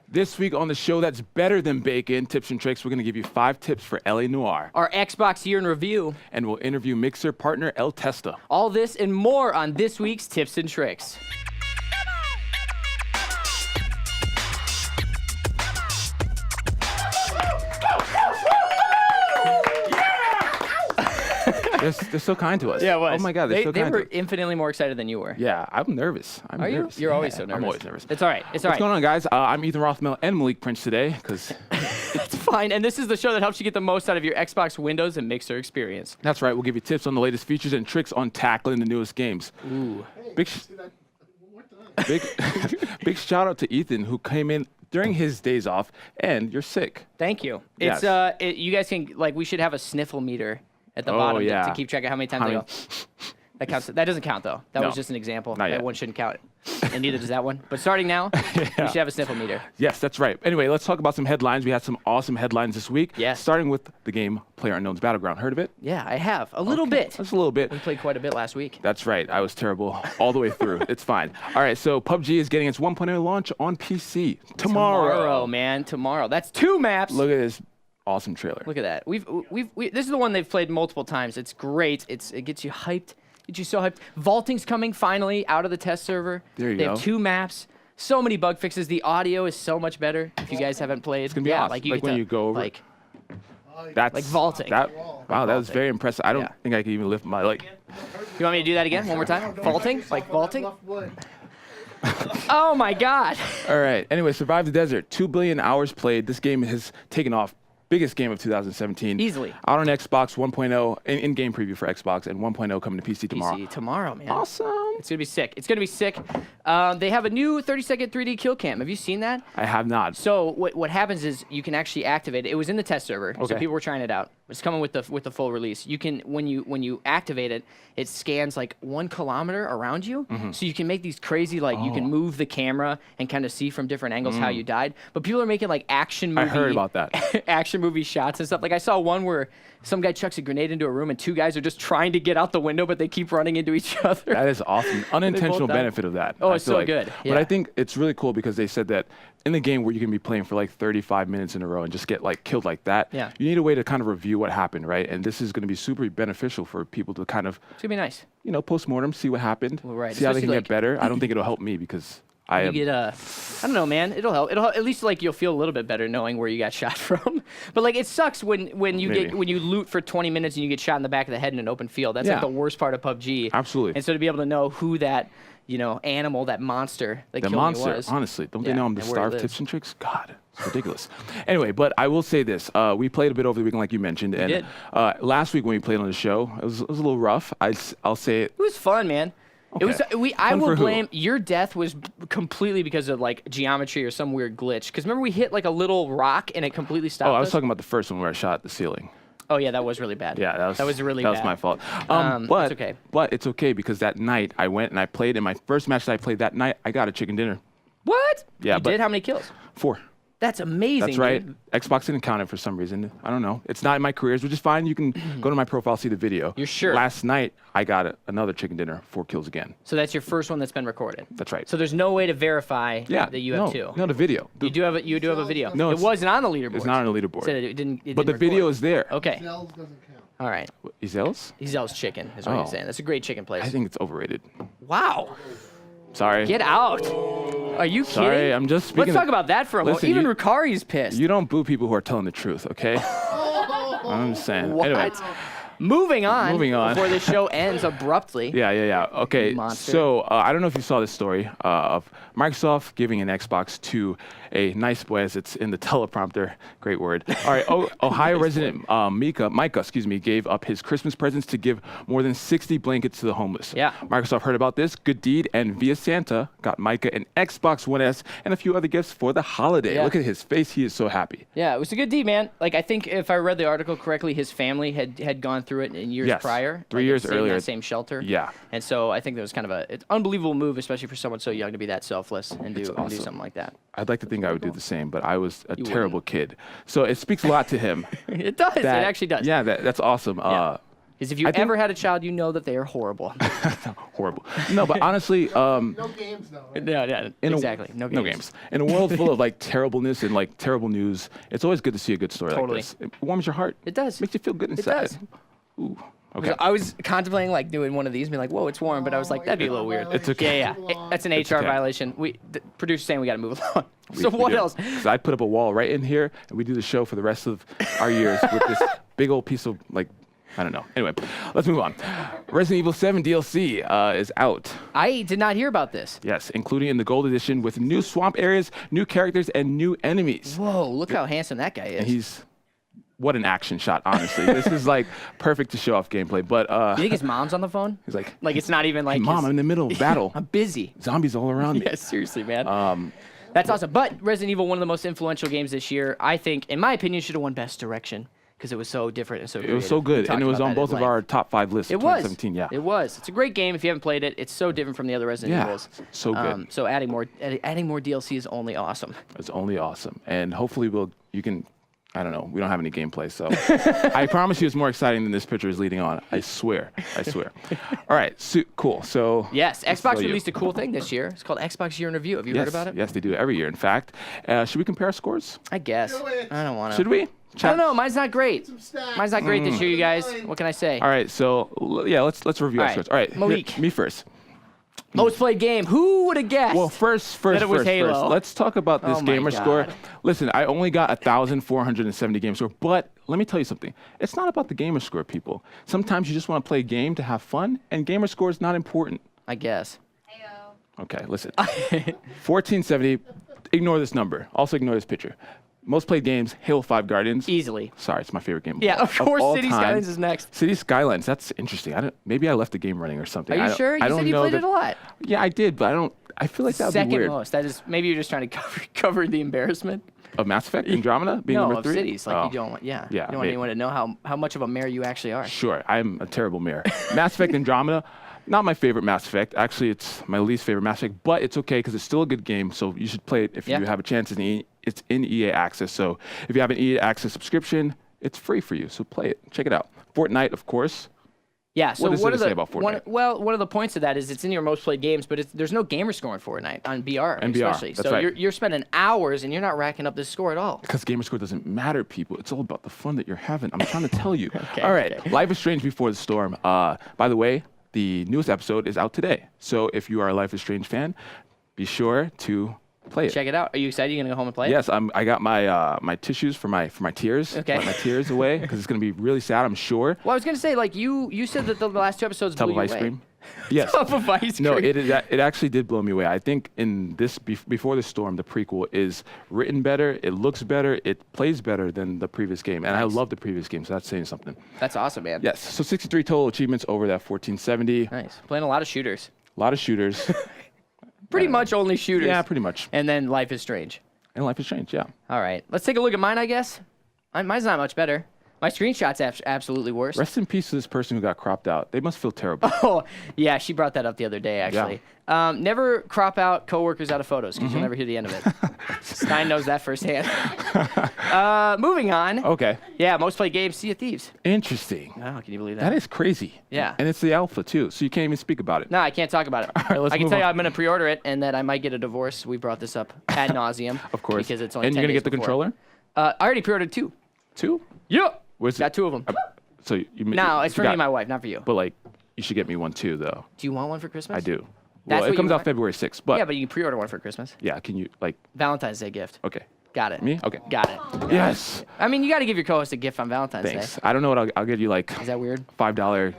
This week on the show that's better than bacon, tips and tricks, we're going to give you 5 tips for LA Noire. Our Xbox year in review. And we'll interview mixer partner LTesta. All this and more on this week's Tips and Tricks. They're so kind to us. Yeah, it was. Oh my God, they're so kind. They were infinitely more excited than you were. Yeah, I'm nervous. Are you? You're always so nervous. I'm always nervous. It's all right. It's all right. What's going on, guys? I'm Ethan Rothamel and Malik Prince today, because that's fine. And this is the show that helps you get the most out of your Xbox, Windows, and Mixer experience. That's right. We'll give you tips on the latest features and tricks on tackling the newest games. Ooh. Big shout out to Ethan, who came in during his days off, and you're sick. Thank you. Yes. It's you guys can we should have a sniffle meter at the bottom to keep track of how many times I go. That counts. That doesn't count though. That was just an example. Not yet. That one shouldn't count, and neither does that one. But starting now, we should have a sniffle meter. Yes, that's right. Anyway, let's talk about some headlines. We had some awesome headlines this week. Yes. Starting with the game PlayerUnknown's Battleground. Heard of it? Yeah, I have a little bit. Just a little bit. We played quite a bit last week. That's right. I was terrible all the way through. It's fine. All right. So PUBG is getting its 1.0 launch on PC tomorrow. Man. Tomorrow. That's 2 maps. Look at this. Awesome trailer. Look at that. This is the one they've played multiple times. It's great. It gets you hyped. Gets you so hyped. Vaulting's coming finally out of the test server. There you go. They have 2 maps. So many bug fixes. The audio is so much better. If you guys haven't played, it's gonna be awesome. Like when you go over. That's like vaulting. Wow, that was very impressive. I don't think I can even lift my leg. You want me to do that again? One more time? Vaulting? Like vaulting? Oh my God. All right. Anyway, Survive the Desert. 2 billion hours played. This game has taken off. Biggest game of 2017. Easily. Out on Xbox 1.0, in-game preview for Xbox, and 1.0 coming to PC tomorrow. PC tomorrow, man. Awesome. It's going to be sick. It's going to be sick. They have a new 30-second 3D kill cam. Have you seen that? I have not. So what happens is you can actually activate it. It was in the test server, so people were trying it out. It's coming with the full release. You can when you activate it, it scans like 1 kilometer around you, so you can make these crazy you can move the camera and kind of see from different angles how you died. But people are making like action movie. I heard about that. Action movie shots and stuff. Like I saw one where some guy chucks a grenade into a room and 2 guys are just trying to get out the window, but they keep running into each other. That is awesome. Unintentional benefit of that. Oh, it's so good. Yeah. But I think it's really cool because they said that in the game where you can be playing for like 35 minutes in a row and just get killed like that, you need a way to kind of review what happened, right? And this is going to be super beneficial for people to kind of, it's going to be nice. Post-mortem, see what happened, right. See how they can get better. I don't think it'll help me because I don't know, man. It'll help. At least you'll feel a little bit better knowing where you got shot from. But it sucks when you loot for 20 minutes and you get shot in the back of the head in an open field. That's the worst part of PUBG. Absolutely. And so to be able to know who that animal, that monster that killed me was. Honestly, don't they know I'm the star of tips and tricks? God, it's ridiculous. Anyway, but I will say this: we played a bit over the weekend, like you mentioned, and last week when we played on the show, it was a little rough. I'll say it. It was fun, man. Okay. It was. I will blame your death was completely because of geometry or some weird glitch. Because remember we hit a little rock and it completely stopped. Oh, I was talking about the first one where I shot at the ceiling. Oh yeah, that was really bad. Yeah, that was really bad. That was my fault. It's okay. But it's okay because that night I went and I played. In my first match that I played that night, I got a chicken dinner. What? Yeah, you did? How many kills? 4. That's amazing. That's right. Dude. Xbox didn't count it for some reason. I don't know. It's not in my careers, which is fine. You can go to my profile, see the video. You're sure? Last night, I got another chicken dinner, 4 kills again. So that's your first one that's been recorded? That's right. So there's no way to verify that you have 2? No, the video. You do have a video. No, it wasn't on the leaderboard. It's not on the leaderboard. It didn't but the record. video is there. Okay. Ezel's doesn't count. All right. Ezel's? Ezel's chicken is what you're saying. That's a great chicken place. I think it's overrated. Wow. Sorry. Get out. Are you kidding? Sorry, I'm just speaking. Let's talk about that for a moment. Even Ricari's pissed. You don't boo people who are telling the truth, okay? I'm just saying. What? Anyway. Moving on. Before the show ends abruptly. Yeah. Okay, Monster. so I don't know if you saw this story of Microsoft giving an Xbox to a nice boy, as it's in the teleprompter. Great word. All right, Ohio resident Micah, gave up his Christmas presents to give more than 60 blankets to the homeless. Yeah. Microsoft heard about this good deed, and via Santa got Micah an Xbox One S and a few other gifts for the holiday. Yeah. Look at his face; he is so happy. Yeah, it was a good deed, man. I think if I read the article correctly, his family had gone through it in years prior. 3 years earlier. That same shelter. Yeah. And so I think that was kind of it's unbelievable move, especially for someone so young to be that selfless and do something like that. I'd like to think I would do the same, but I was a terrible kid. So it speaks a lot to him. It does. It actually does. Yeah, that's awesome. Because if you ever had a child, you know that they are horrible. Horrible. No, but honestly, No games, though. Right? No, exactly. No games. In a world full of like terribleness and like terrible news, it's always good to see a good story Totally. like this. It warms your heart. It does. Makes you feel good inside. does. Ooh. Okay. I was contemplating like doing one of these, being like, "Whoa, it's warm," but I was like, "That'd be a little weird." It's okay. Yeah. That's an HR okay. violation. The producer's saying we got to move along. So what do. else? So I put up a wall right in here, and we do the show for the rest of our years with this big old piece of like, I don't know. Anyway, let's move on. Resident Evil 7 DLC is out. I did not hear about this. Yes, including in the Gold Edition with new swamp areas, new characters, and new enemies. Whoa, look how handsome that guy And is. what an action shot, honestly. This is like perfect to show off gameplay. But You think his mom's on the phone? he's like, Like it's not even like Mom, his- I'm in the middle of battle. I'm busy. Zombies all around me. Yeah, seriously, man. That's awesome. But Resident Evil, one of the most influential games this year, I think, in my opinion, should have won Best Direction because it was so different and so It was so good, and it was on both of our top 5 lists It of was. 2017. Yeah. It was. It's a great game. If you haven't played it, it's so different from the other Resident Yeah, Evils. so good. So adding more DLC is only awesome. It's only awesome. And hopefully you can, I don't know, we don't have any gameplay, so I promise you it's more exciting than this picture is leading on. I swear. All right, cool. So Yes, let's Xbox tell you. released a cool thing this year. It's called Xbox Year in Review. Have you heard about it? Yes, they do it every year. In fact, should we compare our scores? I guess. Do it. I don't want to. Should we? I don't know. Mine's not great. Some stats. Mine's not great this year, you guys. What can I say? All right, so yeah, let's review All our right, scores. All right, Malik. me first. Most played game. Who would have guessed? Well, first, it was Halo. let's talk about this Oh my gamer score. God. Listen, I only got 1,470 gamer score, but let me tell you something. It's not about the gamer score, people. Sometimes you just want to play a game to have fun, and gamer score is not important. I guess. Okay, listen. 1470, ignore this number. Also ignore this picture. Most played games, Halo 5 Guardians. Easily. Sorry, it's my favorite game. Yeah, of course, all City time. Skylines is next. City Skylines, that's interesting. Maybe I left the game running or something. Are you sure? You said you played it a lot. Yeah, I did, but I feel like that would be Second weird. most. That is maybe you're just trying to cover the embarrassment. Of Mass Effect, Andromeda being No, number of 3? cities. Like Oh. you don't want. Yeah. Yeah, You don't want maybe. anyone to know how much of a mayor you actually are. Sure, I'm a terrible mayor. Mass Effect Andromeda, not my favorite Mass Effect. Actually, it's my least favorite Mass Effect, but it's okay because it's still a good game, so you should play it if Yeah. you have a chance. It's in EA Access, so if you have an EA Access subscription, it's free for you, so play it. Check it out. Fortnite, of course. Yeah. So What does what it are the say about Fortnite? one of the points of that is it's in your most played games, but there's no gamer score in Fortnite on BR And BR, especially. that's So right. you're spending hours and you're not racking up this score at all. Because gamer score doesn't matter, people. It's all about the fun that you're having. I'm trying to tell you. Okay, All right, okay. Life is Strange Before the Storm. By the way, the newest episode is out today. So if you are a Life is Strange fan, be sure to play it. Check it out. Are you excited? You gonna go home and play it? Yes, I got my my tissues for my tears. Okay. Wipe my tears away because it's gonna be really sad. I'm sure. Well, I was gonna say like you said that the last 2 episodes Tub blew of you ice away. cream. Yes. Tub of ice cream. No, it actually did blow me away. I think in this Before the Storm, the prequel is written better. It looks better. It plays better than the previous game, and I Nice. love the previous game. So that's saying something. That's awesome, man. Yes. So 63 total achievements over that 1470. Nice. Playing a lot of shooters. A lot of shooters. Pretty much only shooters. Yeah, pretty much. And then Life is Strange. And Life is Strange. Yeah. All right. Let's take a look at mine, I guess. Mine's not much better. My screenshot's absolutely worse. Rest in peace to this person who got cropped out. They must feel terrible. Oh, yeah, she brought that up the other day, actually. Never crop out coworkers out of photos because you'll never hear the end of it. Stein knows that firsthand. Moving on. Okay. Yeah, most played games, Sea of Thieves. Interesting. Oh, can you believe that? That is crazy. Yeah. And it's the alpha too, so you can't even speak about it. No, I can't talk about it. right, let's I can move tell you on. I'm going to pre-order it and that I might get a divorce. We brought this up ad nauseum. Of course. Because it's only and 10 you're gonna days get the before. controller? I already pre-ordered 2. 2? Yeah. Where's Got 2 of them. So you No, it's for me and my wife, not for you. But like, you should get me one too, though. Do you want one for Christmas? I do. That's Well, what it you comes out want? February 6th, but Yeah, but you can pre-order one for Christmas. yeah, can you like? Valentine's Day gift. Okay. Got it. Me? Okay. Got it. Yes. I mean, you got to give your co-host a gift on Valentine's Thanks. Day. I don't know what I'll get you like Is that weird? $5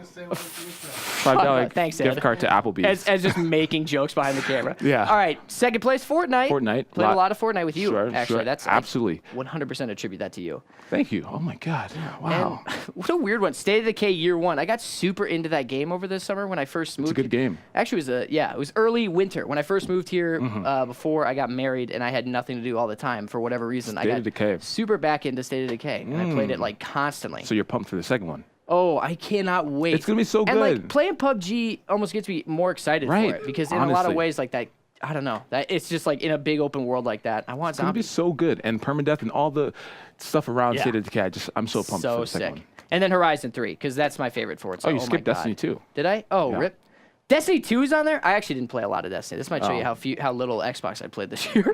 Thanks, gift Ed. card to Applebee's. As just making jokes behind the camera. Yeah. All right. Second place, Fortnite. Fortnite. Played a lot of Fortnite with you. Sure, Actually, sure. that's Absolutely. 100% attribute that to you. Thank you. Oh my God. Wow. And what a weird one. State of Decay Year 1. I got super into that game over this summer when I first moved. It's a good game. Actually, it was early winter when I first moved here. Before I got married, and I had nothing to do all the time for whatever reason. I State got of Decay. super back into State of Decay, and I played it like constantly. So you're pumped for the second one. Oh, I cannot wait. It's gonna be so And like good. playing PUBG almost gets me more excited Right, for it because in a lot of honestly. ways like that, I don't know, that it's just like in a big open world like that. I want It's gonna be zombies. so good, and permadeath and all the stuff around Yeah. State of Decay. I'm so pumped for So the second sick. one. And then Horizon 3, because that's my favorite Forza. Oh, you my skipped God. Destiny 2. Did I? Oh, Yeah. rip. Destiny 2 is on there? I actually didn't play a lot of Destiny. This might show you how little Xbox I played this year.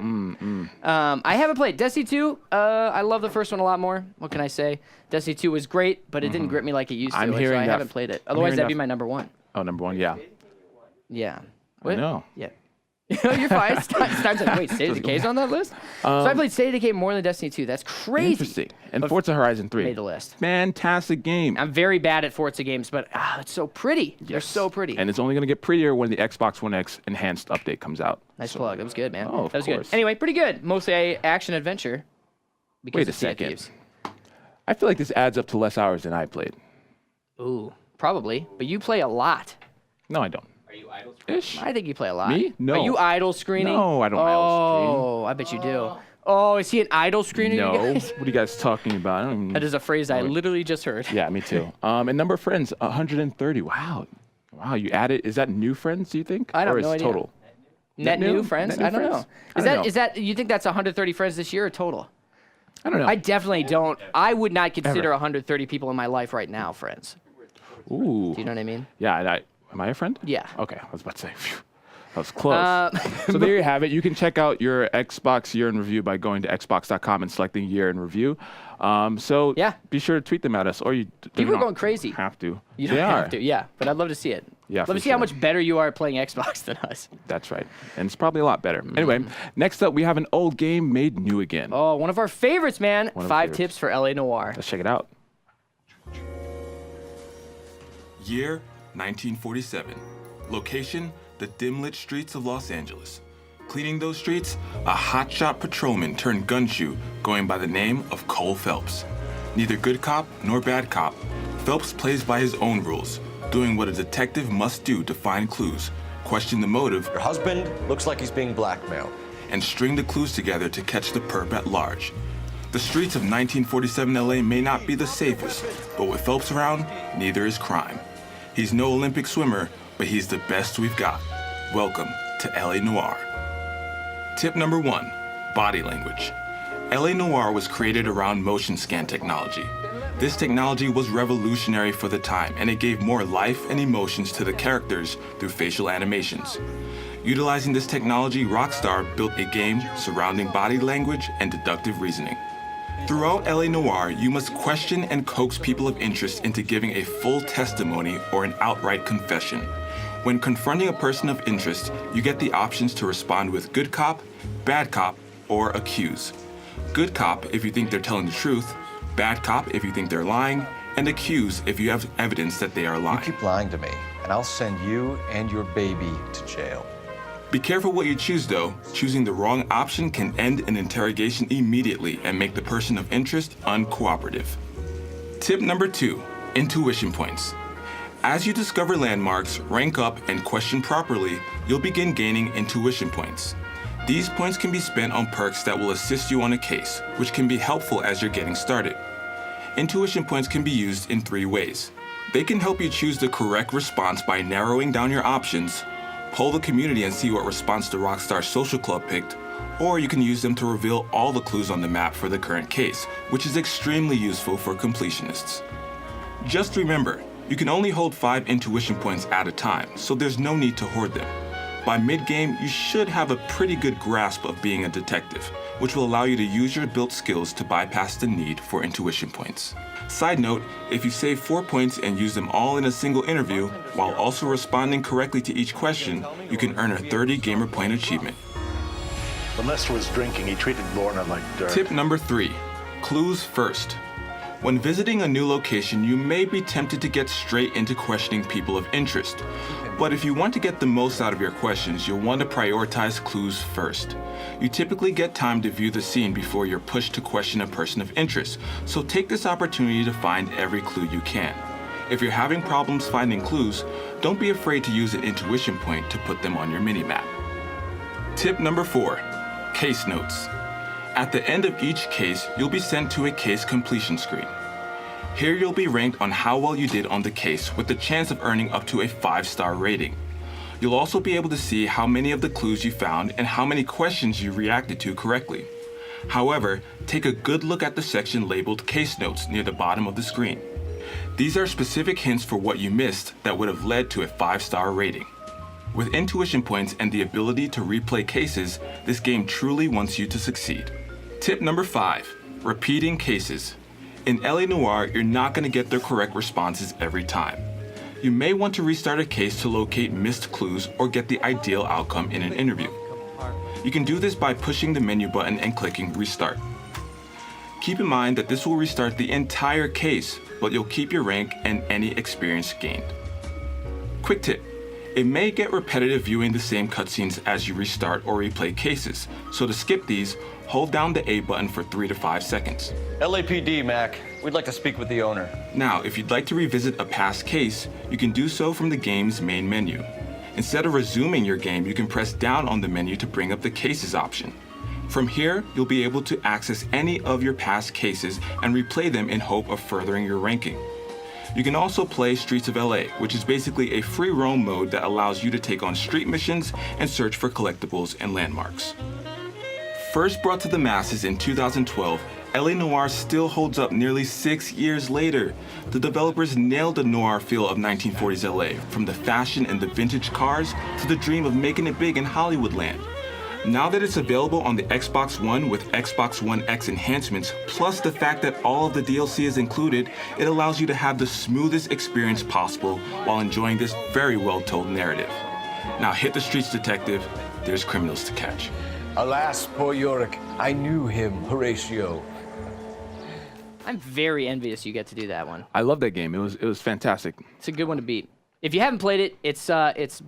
I haven't played Destiny 2. I love the first one a lot more. What can I say? Destiny 2 was great, but it didn't grip me like it used to. I'm so hearing I that- haven't played it. I'm Otherwise, hearing that'd that- be my number one. Oh, number 1, yeah. Yeah. I know. Yeah. You're fine. Steins like, wait, State of Decay's on that list? So I played State of Decay more than Destiny 2. That's crazy. Interesting. And Forza Horizon 3. Made the list. Fantastic game. I'm very bad at Forza games, but it's so pretty. They're so pretty. And it's only going to get prettier when the Xbox One X enhanced update comes out. Nice plug. That was good, man. Oh, of that was course. good. Anyway, pretty good. Mostly action adventure. Because Wait a of Sea of second. Thieves. I feel like this adds up to less hours than I played. Ooh, probably. But you play a lot. No, I don't. Are you idle? Ish. I think you play a lot. Me? No. Are you idle screening? No, I don't idle screen. Oh, I bet you do. Oh, is he an idle screener? No. You guys? What are you guys talking about? I don't even... That is a phrase I literally just heard. Yeah, me too. And number of friends, 130. Wow. Wow, you added, is that new friends, do you think? I don't or is no idea. total? Net new friends? Net new I don't friends? know. I don't know. Is that you think that's 130 friends this year or total? I don't know. I definitely don't. I would not consider Ever. 130 people in my life right now friends. Ooh. Do you know what I mean? Yeah, and am I a friend? Yeah. Okay, I was about to say, phew, that was close. So there you have it. You can check out your Xbox year in review by going to xbox.com and selecting year in review. So Yeah. be sure to tweet them at us, or you People are going crazy. have to. You don't They have are. to, yeah. But I'd love to see it. Yeah, Love for to see how sure. much better you are at playing Xbox than us. That's right. And it's probably a lot better. Anyway, next up, we have an old game made new again. Oh, one of our favorites, man. One of our 5 favorites. tips for LA Noire. Let's check it out. Year 1947. Location, the dim-lit streets of Los Angeles. Cleaning those streets, a hotshot patrolman turned gumshoe going by the name of Cole Phelps. Neither good cop nor bad cop, Phelps plays by his own rules, doing what a detective must do to find clues, question the motive, Your husband looks like he's being blackmailed. and string the clues together to catch the perp at large. The streets of 1947 LA may not be the safest, but with Phelps around, neither is crime. He's no Olympic swimmer, but he's the best we've got. Welcome to LA Noire. Tip number 1, body language. LA Noire was created around motion scan technology. This technology was revolutionary for the time, and it gave more life and emotions to the characters through facial animations. Utilizing this technology, Rockstar built a game surrounding body language and deductive reasoning. Throughout LA Noire, you must question and coax people of interest into giving a full testimony or an outright confession. When confronting a person of interest, you get the options to respond with good cop, bad cop, or accuse. Good cop if you think they're telling the truth, bad cop if you think they're lying, and accuse if you have evidence that they are You lying. keep lying to me, and I'll send you and your baby to jail. Be careful what you choose though. Choosing the wrong option can end an interrogation immediately and make the person of interest uncooperative. Tip number 2, intuition points. As you discover landmarks, rank up, and question properly, you'll begin gaining intuition points. These points can be spent on perks that will assist you on a case, which can be helpful as you're getting started. Intuition points can be used in 3 ways. They can help you choose the correct response by narrowing down your options, poll the community and see what response the Rockstar Social Club picked, or you can use them to reveal all the clues on the map for the current case, which is extremely useful for completionists. Just remember, you can only hold 5 intuition points at a time, so there's no need to hoard them. By mid-game, you should have a pretty good grasp of being a detective, which will allow you to use your built skills to bypass the need for intuition points. Side note, if you save 4 points and use them all in a single interview, while also responding correctly to each question, you can earn a 30 gamer point achievement. When Lester was drinking, he treated Lorna like dirt. Tip number 3, clues first. When visiting a new location, you may be tempted to get straight into questioning people of interest. But if you want to get the most out of your questions, you'll want to prioritize clues first. You typically get time to view the scene before you're pushed to question a person of interest, so take this opportunity to find every clue you can. If you're having problems finding clues, don't be afraid to use an intuition point to put them on your minimap. Tip number 4, case notes. At the end of each case, you'll be sent to a case completion screen. Here you'll be ranked on how well you did on the case with the chance of earning up to a 5-star rating. You'll also be able to see how many of the clues you found and how many questions you reacted to correctly. However, take a good look at the section labeled Case Notes near the bottom of the screen. These are specific hints for what you missed that would have led to a 5-star rating. With intuition points and the ability to replay cases, this game truly wants you to succeed. Tip number 5, repeating cases. In LA Noire, you're not going to get the correct responses every time. You may want to restart a case to locate missed clues or get the ideal outcome in an interview. You can do this by pushing the menu button and clicking restart. Keep in mind that this will restart the entire case, but you'll keep your rank and any experience gained. Quick tip. It may get repetitive viewing the same cutscenes as you restart or replay cases, so to skip these, hold down the A button for 3 to 5 seconds. LAPD, Mac. We'd like to speak with the owner. Now, if you'd like to revisit a past case, you can do so from the game's main menu. Instead of resuming your game, you can press down on the menu to bring up the cases option. From here, you'll be able to access any of your past cases and replay them in hope of furthering your ranking. You can also play Streets of LA, which is basically a free roam mode that allows you to take on street missions and search for collectibles and landmarks. First brought to the masses in 2012, LA Noire still holds up nearly 6 years later. The developers nailed the noir feel of 1940s LA, from the fashion and the vintage cars to the dream of making it big in Hollywoodland. Now that it's available on the Xbox One with Xbox One X enhancements, plus the fact that all of the DLC is included, it allows you to have the smoothest experience possible while enjoying this very well-told narrative. Now hit the streets, detective. There's criminals to catch. Alas, poor Yorick. I knew him, Horatio. I'm very envious you get to do that one. I love that game. It was fantastic. It's a good one to beat. If you haven't played it, it's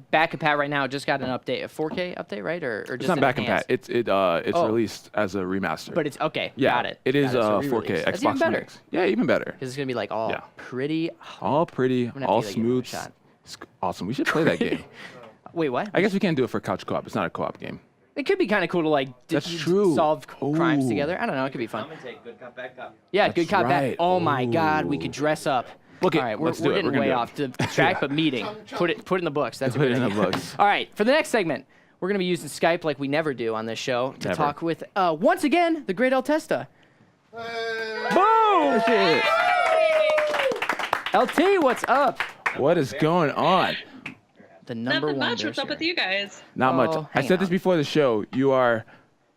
back and pat right now. It just got an update, a 4K update, right? Or just It's not back and pat. enhanced? It's Oh. released as a remaster. But it's okay. yeah, Got it. It is Got it. So 4K re-release. That's Xbox even One better. X. Yeah, even better. Because it's gonna be like all Yeah. pretty. All pretty, gonna have all to give it a smooth. shot. It's awesome. We should play that game. Wait, what? I guess we can't do it for couch co-op. It's not a co-op game. It could be kind of cool to like That's true. solve crimes Ooh. together. I don't know. It could be fun. Yeah, good cop, bad. right. Oh my God, we could dress up. Look, All right, we're let's do it. getting We're gonna way do it. off the track, but meeting. Put it in the books. That's a Put good it in the idea. books. All right, for the next segment, we're gonna be using Skype like we never do on this show to Never. talk with once again the great LTesta. Boom! Shit. LT, what's up? What is going on? The number Nothing one. much. What's up nursery. with you guys? Not much. Oh, I hang said this on. before the show. You are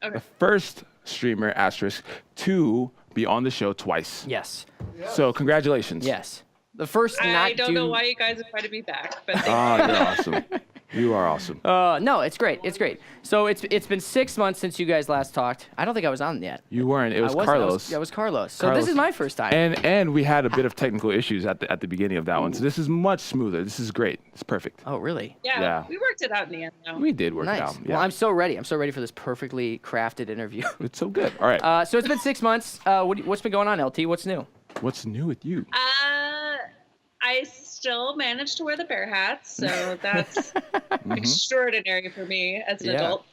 Okay. the first streamer, asterisk, to be on the show twice. Yes. So congratulations. Yes. The first I not don't do. know why you guys invited me back, but thank Oh, you're awesome. You are awesome. No, it's great. It's great. So it's been 6 months since you guys last talked. I don't think I was on yet. You weren't. It was I Carlos. That was Carlos. So Carlos. this is my first time. And we had a bit of technical issues at the beginning of that one. So this is much smoother. This is great. It's perfect. Oh, really? Yeah. we worked it out in the end, though. We did work Nice. it out. Yeah. Well, I'm so ready. I'm so ready for this perfectly crafted interview. It's so good. All right. So it's been 6 months. What's been going on, LT? What's new? What's new with you? I still managed to wear the bear hat, so that's extraordinary for me as an Yeah. adult.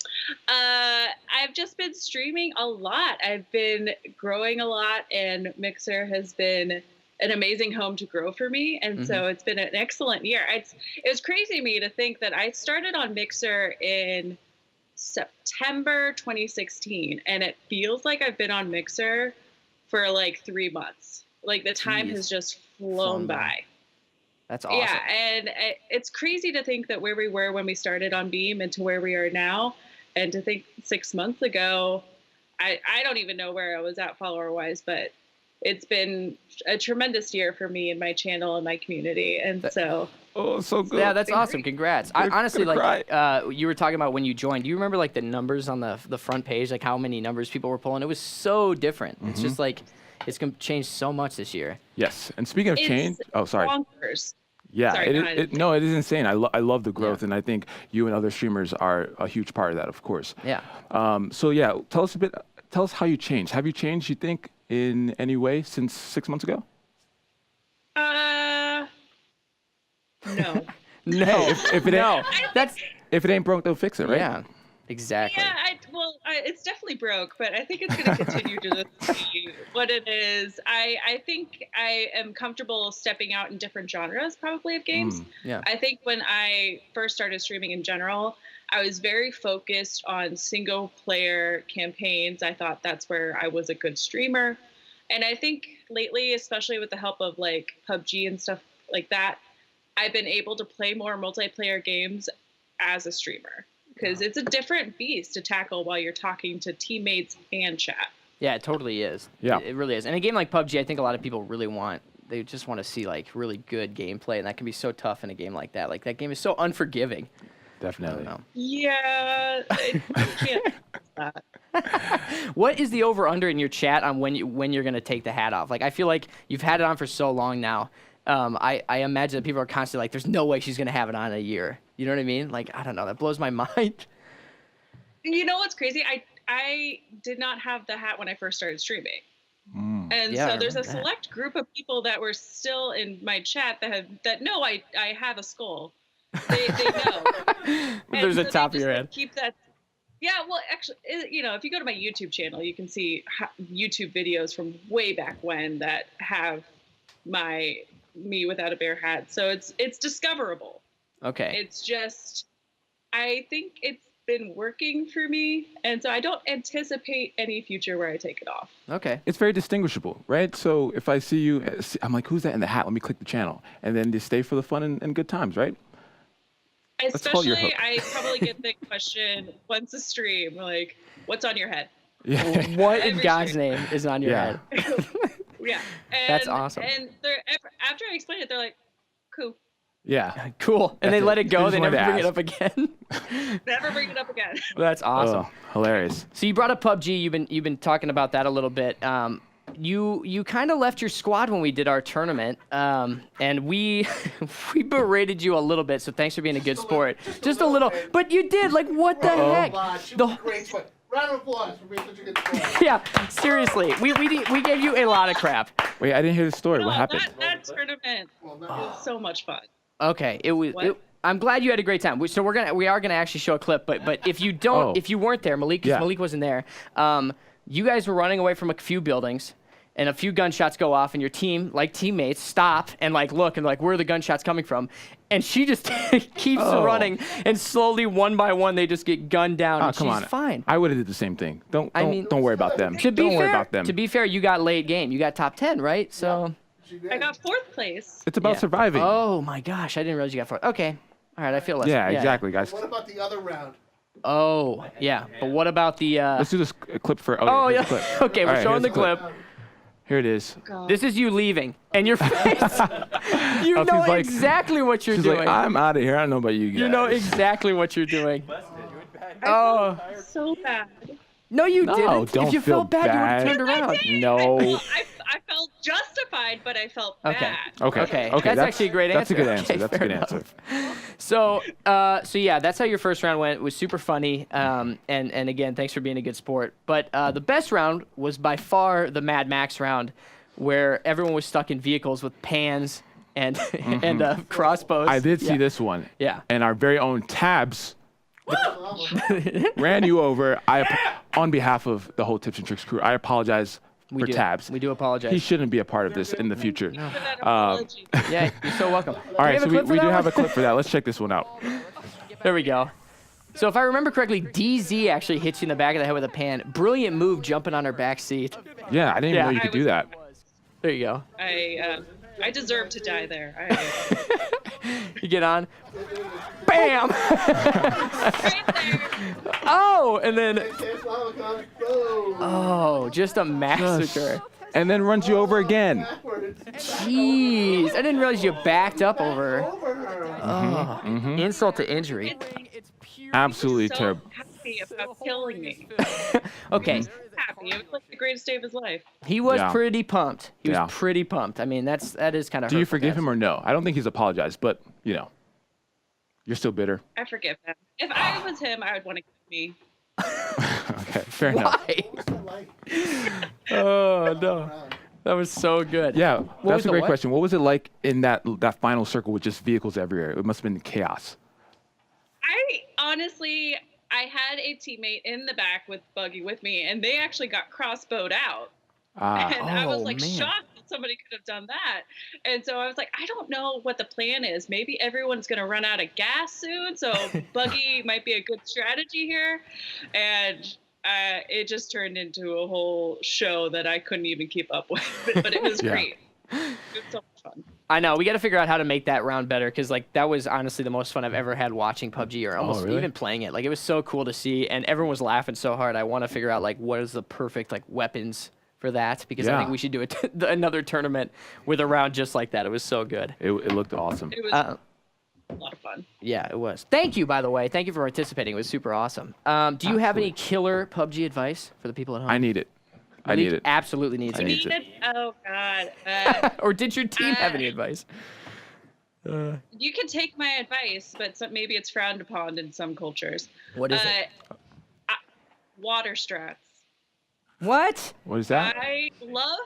I've just been streaming a lot. I've been growing a lot, and Mixer has been an amazing home to grow for me, and so it's been an excellent year. It was crazy to me to think that I started on Mixer in September 2016, and it feels like I've been on Mixer for like 3 months. Like the time Jeez. has just Flown flown by. by. That's awesome. Yeah, and it's crazy to think that where we were when we started on Beam and to where we are now, and to think 6 months ago, I don't even know where I was at follower-wise, but it's been a tremendous year for me and my channel and my community, and so Oh, so good. Yeah, that's awesome. Congrats. I Gonna- honestly gonna like you were talking about when you joined. Do you remember like the numbers on the front page, like how many numbers people were pulling? It was so different. It's just like it's gonna change so much this year. Yes. And speaking of it's change, oh, sorry. bonkers. Yeah, Sorry, go it, ahead. no, it is insane. I love the growth, and I think you and other streamers are a huge part of that, of course. Yeah. So yeah, tell us how you changed. Have you changed, you think, in any way since 6 months ago? No. No, If it no, ain't, that's if it ain't broke, they'll fix it, right? yeah, exactly. Yeah, it's definitely broke, but I think it's going to continue to be what it is. I think I am comfortable stepping out in different genres, probably, of games. Yeah. I think when I first started streaming in general, I was very focused on single player campaigns. I thought that's where I was a good streamer. And I think lately, especially with the help of like PUBG and stuff like that, I've been able to play more multiplayer games as a streamer because it's a different beast to tackle while you're talking to teammates and chat. Yeah, it totally is. Yeah. It really is. And a game like PUBG, I think a lot of people really want. They just want to see like really good gameplay, and that can be so tough in a game like that. Like that game is so unforgiving. Definitely. Yeah, I can't. What is the over/under in your chat on when you're gonna take the hat off? Like I feel like you've had it on for so long now. I imagine that people are constantly like, "There's no way she's gonna have it on in a year." You know what I mean? Like I don't know. That blows my mind. You know what's crazy? I did not have the hat when I first started streaming. And Yeah, so there's a remember that. select group of people that were still in my chat that know I have a skull. They know. There's a they top of just, your like, head. Keep that. Yeah, well, actually, if you go to my YouTube channel, you can see YouTube videos from way back when that have me without a bear hat. So it's discoverable. Okay. It's just, I think it's been working for me, and so I don't anticipate any future where I take it off. Okay. It's very distinguishable, right? So if I see you, I'm like, who's that in the hat? Let me click the channel. And then they stay for the fun and good times, right? call your Especially, hook. I probably get the question once a stream, like, what's on your head? Yeah. What in Every God's stream. name is on your Yeah. head? Yeah. And, That's awesome. And after I explain it, they're like, cool. Yeah. Cool. And That's they let it. it go. They They just never wanted bring to it up again. Never bring it up again. That's awesome. Oh, hilarious. So you brought up PUBG. You've been talking about that a little bit. You kind of left your squad when we did our tournament, and we we berated you a little bit. So thanks for being a good sport. Just a little, but you did. Like what the heck? The- Great sport. Round of applause for being such a good sport. yeah, seriously, we gave you a lot of crap. Wait, I didn't hear the story. No, what happened? That tournament was so much fun. Okay, it was. What? I'm glad you had a great time. So we are gonna actually show a clip. But if you don't, Oh. if you weren't there, Malik, 'cause Yeah. Malik wasn't there. You guys were running away from a few buildings, and a few gunshots go off, and your team, like teammates, stop and like look and like where are the gunshots coming from? And she just keeps Oh. running, and slowly one by one they just get gunned down. Oh, and come she's on. fine. I would have did the same thing. Don't worry about them. To be don't fair, worry about them. To be fair, you got late game. You got top 10, right? So. I got 4th place. It's about Yeah. surviving. Oh my gosh, I didn't realize you got 4. Okay. All right, I feel less. yeah, exactly, guys. What about the other round? Oh, yeah. But what about the Let's do this clip for. Okay, Oh, here's yeah. the clip. Okay, All we're right, showing here's the clip. Here it is. This is you leaving, and your face. You Oh, know she's like- exactly what you're She's doing. like, I'm out of here. I don't know about you guys. You know exactly what you're doing. Oh, So bad. no, you No, didn't. don't If you feel felt bad, you would have bad. turned around. No. I felt justified, but I felt Okay. bad. Okay. That's actually a great That's a answer. good answer. Okay, That's a fair good enough. answer. So yeah, that's how your first round went. It was super funny. And again, thanks for being a good sport. But the best round was by far the Mad Max round, where everyone was stuck in vehicles with pans and and crossbows. I did see Yeah. this one. Yeah. And our very own Tabs ran you over. On behalf of the whole Tips and Tricks crew, I apologize for Tabs. We do apologize. He shouldn't be a part of this in the future. For that apology. Yeah, you're so welcome. All right, so we do have a clip. clip for that. Let's check this one out. There we go. So if I remember correctly, DZ actually hits you in the back of the head with a pan. Brilliant move jumping on her back seat. Yeah, I didn't even Yeah. know you could do that. There you go. I deserve to die there. You get on. Bam! Right there. Oh, and then, Boom. oh, just a massacre. And then runs you over again. Backwards. Jeez, I didn't realize you backed up over her. Over her. Insult to injury. Absolutely So terrible. happy about killing me. Okay, Happy. It was like the greatest day of his life. he was Yeah. pretty pumped. He was Yeah. pretty pumped. I mean, that is kind of. Do you forgive him or no? I don't think he's apologized, but, you know, you're still bitter. I forgive him. If I was him, I would want to kill me. Okay, fair enough. Why? What's it like? Oh no, that was so good. Yeah, was that's a the great what? question. What was it like in that final circle with just vehicles everywhere? It must have been chaos. I had a teammate in the back with Buggy with me, and they actually got crossbowed out. And I was Oh, like man. shocked that somebody could have done that. And so I was like, I don't know what the plan is. Maybe everyone's going to run out of gas soon. So Buggy might be a good strategy here. And it just turned into a whole show that I couldn't even keep up with. But it was great. It was so much fun. I know. We got to figure out how to make that round better because, like, that was honestly the most fun I've ever had watching PUBG or almost really? even playing it. Like, it was so cool to see, and everyone was laughing so hard. I want to figure out, like, what is the perfect, like, weapons for that because I think we should do another tournament with a round just like that. It was so good. It looked awesome. It was a lot of fun. Yeah, it was. Thank you, by the way. Thank you for participating. It was super awesome. Do you have any killer PUBG advice for the people at home? I need it. I need it. Absolutely needs it. need it. Oh, God. Or did your team have any advice? You can take my advice, but maybe it's frowned upon in some cultures. What is it? Water strats. What? What is that? I love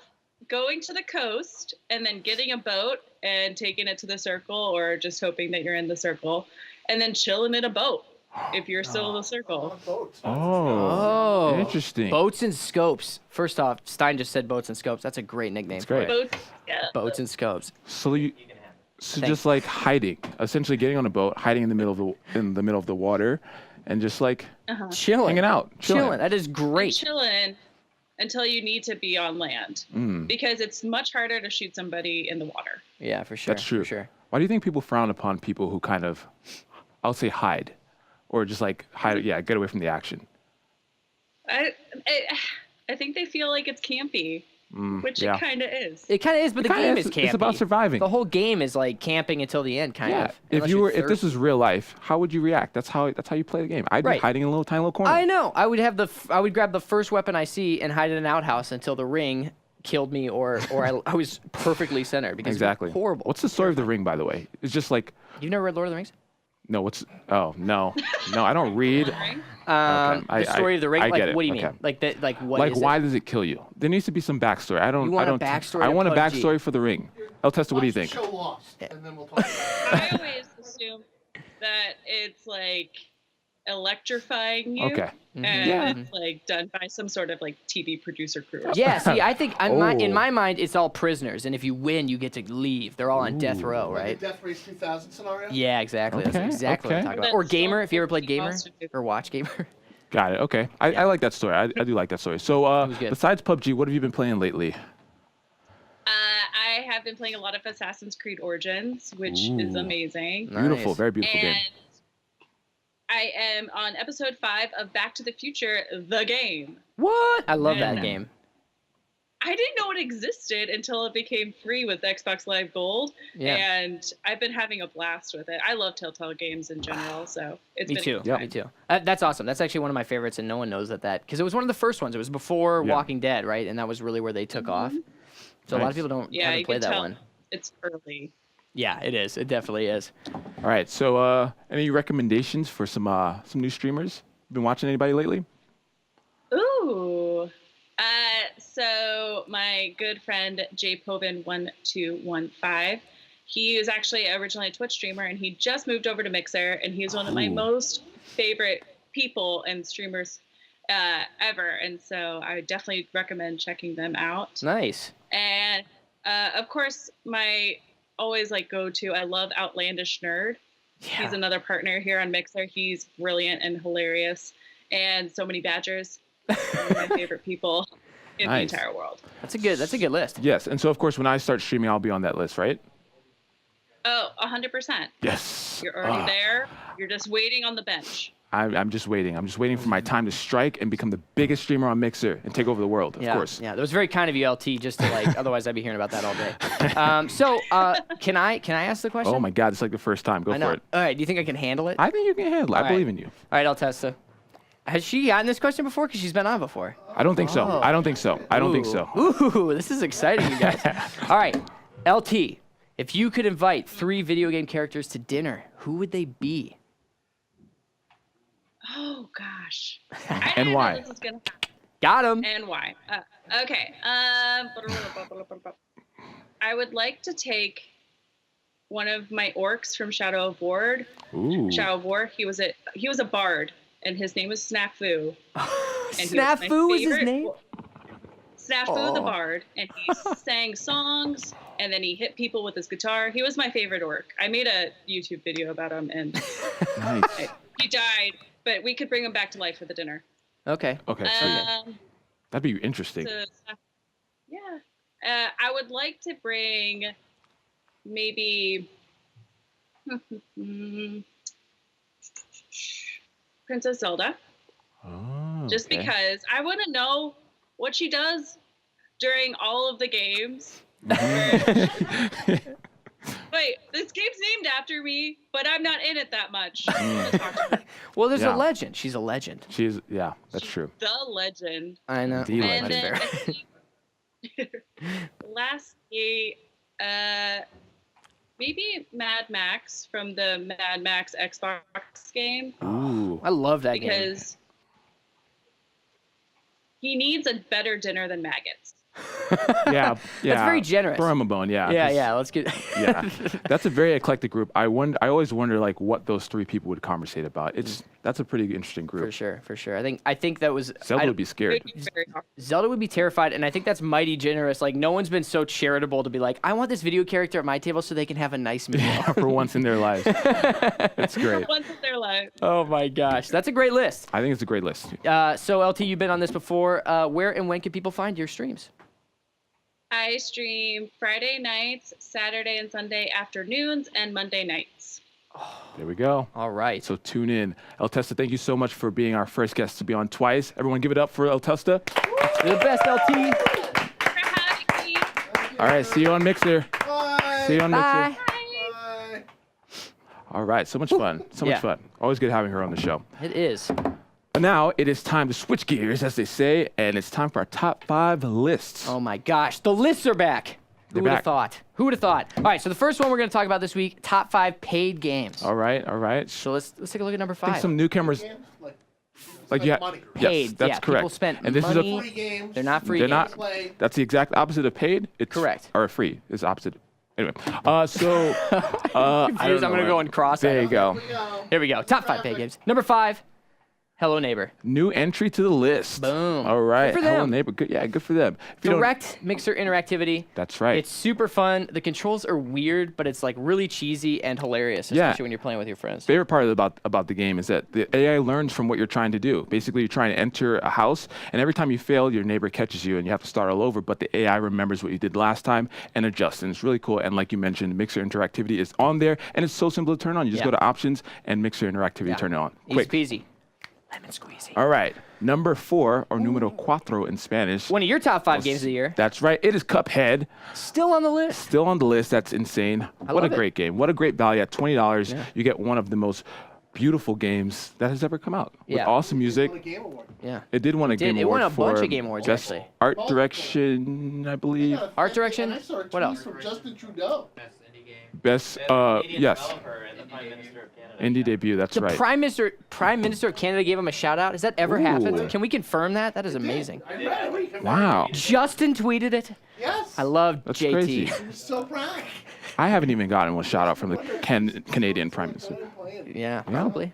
going to the coast and then getting a boat and taking it to the circle or just hoping that you're in the circle and then chilling in a boat if you're still in the circle. Oh, interesting. Boats and scopes. First off, Stein just said boats and scopes. That's a great nickname. That's great. Boats, yeah. Boats and scopes. So just like hiding, essentially getting on a boat, hiding in the middle of the water, and just like Chilling. hanging out, Chilling. That is great. Chilling until you need to be on land because it's much harder to shoot somebody in the water. Yeah, for sure. That's true. For sure. Why do you think people frown upon people who kind of, I'll say hide, or just like hide? Yeah, get away from the action. I think they feel like it's campy, which it kind of is. It kind of is, but the game is campy. It's about surviving. The whole game is like camping until the end, kind of. If this was real life, how would you react? That's how you play the game. I'd be hiding in a tiny little corner. I know. I would grab the first weapon I see and hide in an outhouse until the ring killed me or I was perfectly centered because it was horrible. What's the story of the ring, by the way? It's just like You've never read Lord of the Rings? no. No, I don't read. The story of the ring. I Like, get it. what do you Okay. mean? Like that? Like what? Like is why it? does it kill you? There needs to be some backstory. I don't. You want I a don't. backstory I to want a PUBG. backstory for the ring. LTesta, what do you think? Show Lost, and then we'll talk about it. I always assume that it's like electrifying you. Okay. And it's like done by some sort of like TV producer crew. Or Yeah, see, I think in my mind, it's all prisoners, and if you win, you get to leave. They're all on death row, Like right? the Death Race 2000 scenario? Yeah, exactly. That's Okay, exactly what I'm okay. talking about. Or Gamer, if you ever played That's Gamer awesome. or watch Gamer. Got it. Okay. I like that story. I do like that story. So was good. besides PUBG, what have you been playing lately? I have been playing a lot of Assassin's Creed Origins, which is amazing. Beautiful, Nice. very beautiful game. And I am on episode 5 of Back to the Future, the game. What? I love that Yeah. game. I didn't know it existed until it became free with Xbox Live Gold, Yeah. and I've been having a blast with it. I love Telltale games in general, so it's Me been too. a good time. Me too. That's awesome. That's actually one of my favorites, and no one knows that because it was one of the first ones. It was before Yeah. Walking Dead, right? And that was really where they took off. So a lot of people Yeah, haven't you played can that tell one. it's early. Yeah, it is. It definitely is. All right. So any recommendations for some new streamers? Been watching anybody lately? Ooh. So my good friend jpovin1215, he was actually originally a Twitch streamer, and he just moved over to Mixer, and he's one of my most favorite people and streamers ever. And so I definitely recommend checking them out. Nice. And of course, my always like go-to, I love Outlandish Nerd. Yeah. He's another partner here on Mixer. He's brilliant and hilarious. And so many badgers. One of my favorite people in Nice. the entire world. That's a good list. Yes. And so of course, when I start streaming, I'll be on that list, right? Oh, 100%. Yes. You're already there. You're just waiting on the bench. I'm just waiting. I'm just waiting for my time to strike and become the biggest streamer on Mixer and take over the world. Of course. Yeah, that was very kind of you, LT. Just to like, otherwise I'd be hearing about that all day. Can I ask the question? Oh my God, it's like the first time. Go I know. for it. All right, do you think I can handle it? I think you can handle it. I right. believe in you. All right, LTesta. Has she gotten this question before? Because she's been on before. I don't think so. I don't think so. I don't think so. Ooh, this is exciting, you guys. All right, LT. If you could invite 3 video game characters to dinner, who would they be? Oh, gosh. And didn't why? know this was gonna happen. Got him. And why? Okay. I would like to take one of my orcs from Shadow of War. Ooh. Shadow of War. He was a bard, and his name was Snafu. And Snafu is his name? Snafu the bard, and he sang songs, and then he hit people with his guitar. He was my favorite orc. I made a YouTube video about him, and Nice. he died, but we could bring him back to life for the dinner. Okay. Okay, sweet. That'd be interesting. So, yeah. I would like to bring maybe Princess Zelda. Oh, Just okay. because I want to know what she does during all of the games. Wait, this game's named after me, but I'm not in it that much. Well, there's Yeah. a legend. She's a legend. Yeah, that's true. The legend. I know. The And legend. then I think lastly, maybe Mad Max from the Mad Max Xbox game, Ooh. I love that game. because he needs a better dinner than maggots. Yeah. That's very generous. Throw him a bone, yeah. Yeah, 'cause- yeah. Let's get. Yeah, that's a very eclectic group. I always wonder like what those three people would conversate about. That's a pretty interesting group. For sure, for sure. I think that was. Zelda would be It scared. would be very hard. Zelda would be terrified, and I think that's mighty generous. Like, no one's been so charitable to be like, I want this video character at my table so they can have a nice meal. For once in their lives. That's great. Once in their life. Oh my gosh, that's a great list. I think it's a great list. So LT, you've been on this before. Where and when can people find your streams? I stream Friday nights, Saturday and Sunday afternoons, and Monday nights. There we go. All right. So tune in. LTesta, thank you so much for being our first guest to be on twice. Everyone give it up for LTesta. You're the best, LT. For having me. All right, see you on Mixer. Bye. See you on Bye. Mixer. Bye. All right, so much fun. So much Yeah. fun. Always good having her on the show. It is. But now it is time to switch gears, as they say, and it's time for our top 5 lists. Oh my gosh, the lists are back. Who They're would have back. thought? Who would have thought? All right, so the first one we're going to talk about this week: top 5 paid games. All right, all right. So let's take a look at number I think 5. some newcomers, Games, like yeah, money. Paid, yes, that's yeah, correct. people spent and this money. is Free games. They're not free They're games. not. Play. That's the exact opposite of paid. It's Correct. Or free is opposite. Anyway, so I don't Confused. I'm know going to go what- and cross. There you go. Here we go. Top 5 paid games. Number 5, Hello Neighbor. New entry to the list. Boom. All right. Good for Hello them. neighbor. Good. Yeah, good for them. If you don't- Direct mixer interactivity. That's right. It's super fun. The controls are weird, but it's like really cheesy and hilarious, Yeah. especially when you're playing with your friends. favorite part about the game is that the AI learns from what you're trying to do. Basically, you're trying to enter a house, and every time you fail, your neighbor catches you, and you have to start all over. But the AI remembers what you did last time and adjusts, and it's really cool. And like you mentioned, mixer interactivity is on there, and it's so simple to turn on. You just Yeah. go to options and mixer interactivity, turn it on. Easy Quick. peasy. Lemon squeezy. All right, number 4, or numero cuatro in Spanish. One of your top 5 games of the year. That's right. It is Cuphead. Still on the list. Still on the list. That's insane. What a love it. great game. What a great value. At $20, you get one of the most beautiful games that has ever come out. With Yeah. awesome music. Won a Game Award. Yeah. It did win a Game It Award won a bunch for of Game Awards, Best actually. Art Direction, I believe. Yeah, Art direction? I saw a What else? tweet from Justin Trudeau. Best, yes. Indie debut, that's The right. Prime Minister of Canada gave him a shout out. Has that ever Ooh. happened? Can we confirm that? That is amazing. I read it. Wow. Justin tweeted it. Yes. I love That's JT. crazy. I'm so proud. I haven't even gotten one shout out from the Canadian Prime Minister. Yeah, probably.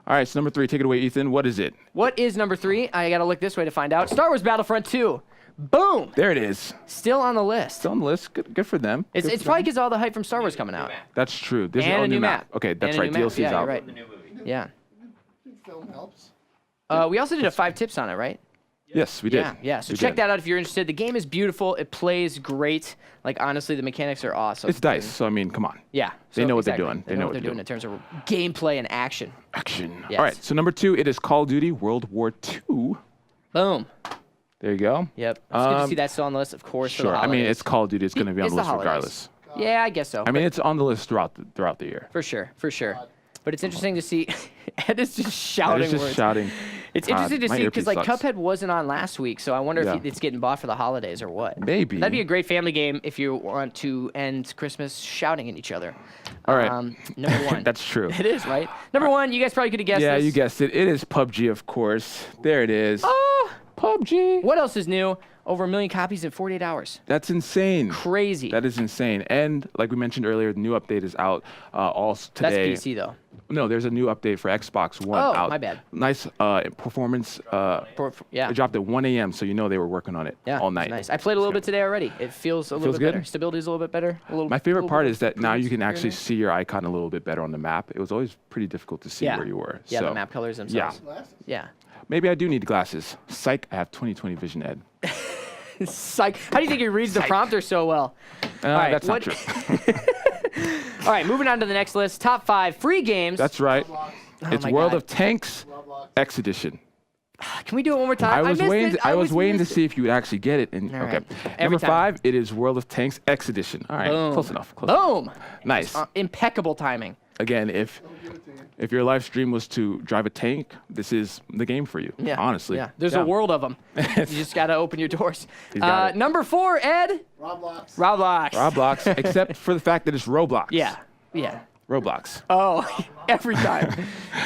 All right, so number 3, take it away, Ethan. What is it? What is number 3? I gotta look this way to find out. Star Wars Battlefront 2. Boom! There it is. Still on the list. Still on the list. Good for them. It's Good for probably them. because all the hype from Star Wars coming out. That's true. There's And no a new map. Okay, that's And a right. new map. DLC's Yeah, out. you're right. Yeah. Film helps. We also did a 5 tips on it, right? Yes, we did. Yeah. So We check did. that out if you're interested. The game is beautiful. It plays great. Like, honestly, the mechanics are awesome. It's DICE, so I mean, come on. Yeah. They know what exactly. they're doing. They know what they're doing in terms of gameplay and action. Action. Yes. All right, so number 2, it is Call of Duty World War II. Boom. There you go. Yep. It's good to see that still on the list, of course. for the Sure. I mean, holidays. it's Call of Duty. It's going to be on It's the the list holidays. regardless. Yeah, I guess so. I mean, it's on the list throughout the year. For sure. But it's interesting to see. Ed is just shouting It's just words. shouting. It's God, interesting to my see because earpiece like sucks. Cuphead wasn't on last week, so I wonder Yeah. if it's getting bought for the holidays or what. Maybe. That'd be a great family game if you want to end Christmas shouting at each other. All right. Number 1. That's true. It is, right? Number 1, you guys probably could have guessed Yeah, this. you guessed it. It is PUBG, of course. There it is. Oh, PUBG. what else is new? Over 1 million copies in 48 hours. That's insane. Crazy. That is insane. And like we mentioned earlier, the new update is out all today. That's PC though. No, there's a new update for Xbox One Oh, out. my bad. Nice performance. Yeah. It dropped at 1 a.m., so you know they were working on it all night. Nice. I played a little bit today already. It feels a little bit good? better. Stability's a little bit better. My favorite part is that now you can actually see your icon a little bit better on the map. It was always pretty difficult to see where you were. Yeah, so, the map colors themselves. Glasses. Yeah. Maybe I do need glasses. Psych, I have 20/20 vision, Ed. Psych. How do you think he reads the prompter so well? That's not true. All right, moving on to the next list. Top 5 free games. That's right. It's my World God. of Tanks X Edition. Can we do it one more time? I was waiting to see if you would actually get it. And All okay. right. Every Number time. 5, it is World of Tanks X Edition. All right, Boom. close enough. Close enough. Boom. Nice. Impeccable timing. Again, if your live stream was to drive a tank, this is the game for you. Yeah. Honestly. Yeah. There's a world of them. You just got to open your doors. got it. Number 4, Ed. Roblox. Roblox, except for the fact that it's Roblox. Yeah. Yeah. Roblox. Oh, every time.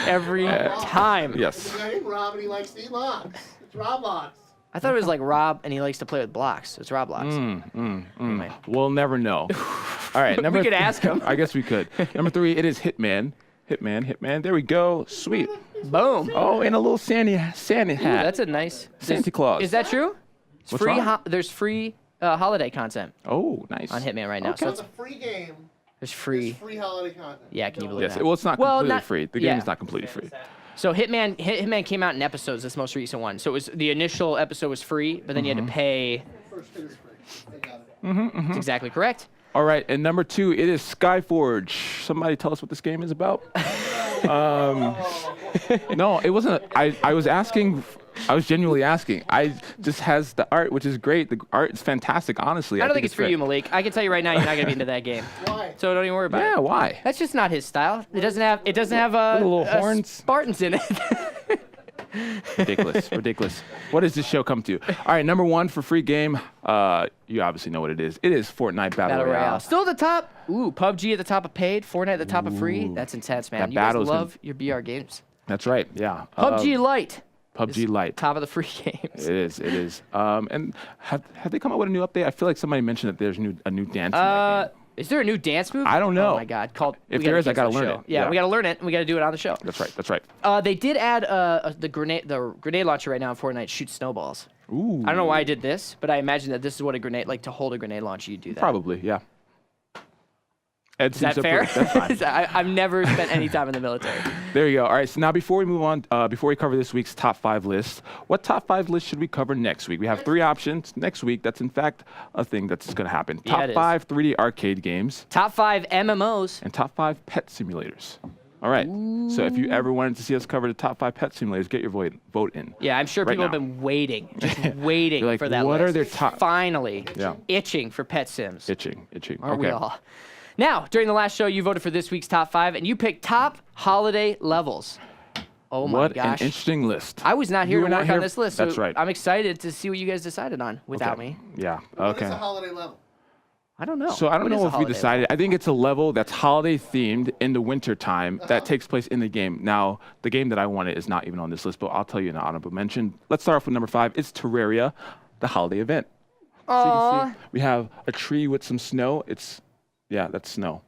Every time. Yes. He's named Rob and he likes to eat locks. It's Roblox. I thought it was like Rob and he likes to play with blocks. It's Roblox. Anyway. We'll never know. All right. We could ask him. I guess we could. Number 3, it is Hitman. Hitman. There we go. Sweet. Boom. Oh, and a little Santa hat. That's a nice. Santa Claus. Is that true? It's What's free. wrong? There's free holiday content Oh, nice. on Hitman right now. Okay. So It's a free game. there's free. It's free holiday content. Yeah, can you believe Yes. that? Well, it's not Well, completely not- free. The yeah. game is not completely free. So Hitman came out in episodes. This most recent one. So it was the initial episode was free, but then you had to pay. First hit is free. They got it. That's exactly correct. All right. And number 2, it is Skyforge. Somebody tell us what this game is about. No, it wasn't. I was asking. I was genuinely asking. I just has the art, which is great. The art is fantastic, honestly. I don't think it's for great. you, Malik. I can tell you right now, you're not gonna be into that game. Why? So don't even worry about Yeah, it. why? That's just not his style. It doesn't have Little horns. Spartans in it. Ridiculous. What does this show come to? All right, number 1 for free game. You obviously know what it is. It is Fortnite Battle Royale. Still at the top. Ooh, PUBG at the top of paid. Fortnite at the top of free. That's intense, man. That You guys battle's gonna- love your BR games. That's right. Yeah. PUBG Lite. PUBG Lite. Top of the free games. It is. And have they come out with a new update? I feel like somebody mentioned that there's a new dance in that game. Is there a new dance move? I don't know. Oh my God! If we there gotta is, I gotta cancel the learn show. it. Yeah, Yeah. we gotta learn it, and we gotta do it on the show. That's right. They did add the grenade launcher right now in Fortnite shoots snowballs. Ooh. I don't know why I did this, but I imagine that this is what a grenade, like to hold a grenade launcher, you do that. Probably, yeah. Ed Is that seems fair? That's fine. I've never spent any time in the military. There you go. All right, so now before we move on, before we cover this week's top 5 list, what top 5 list should we cover next week? We have 3 options next week. That's in fact a thing that's going to happen. Yeah, Top it is. 5 3D arcade games Top 5 MMOs. and top 5 pet simulators. All right. So if you ever wanted to see us cover the top 5 pet simulators, get your vote in. Yeah, I'm sure Right people now. have been waiting, just waiting You're like, for that what list. are their top- Finally, Yeah. itching for pet sims. Itching. Aren't we Okay. all? Now, during the last show, you voted for this week's top 5, and you picked top holiday levels. Oh my What gosh. an interesting list. I was not here You to were not work here- on this list, so That's right. I'm excited to see what you guys decided on without Okay. me. Yeah. What is Okay. a holiday level? I don't know. So I don't What is know a if we holiday decided. I think it's a level that's holiday themed in the winter time that takes place in the game. Now, the game that I wanted is not even on this list, but I'll tell you an honorable mention. Let's start off with number 5. It's Terraria, the holiday event. So you can see we have a tree with some snow. That's snow.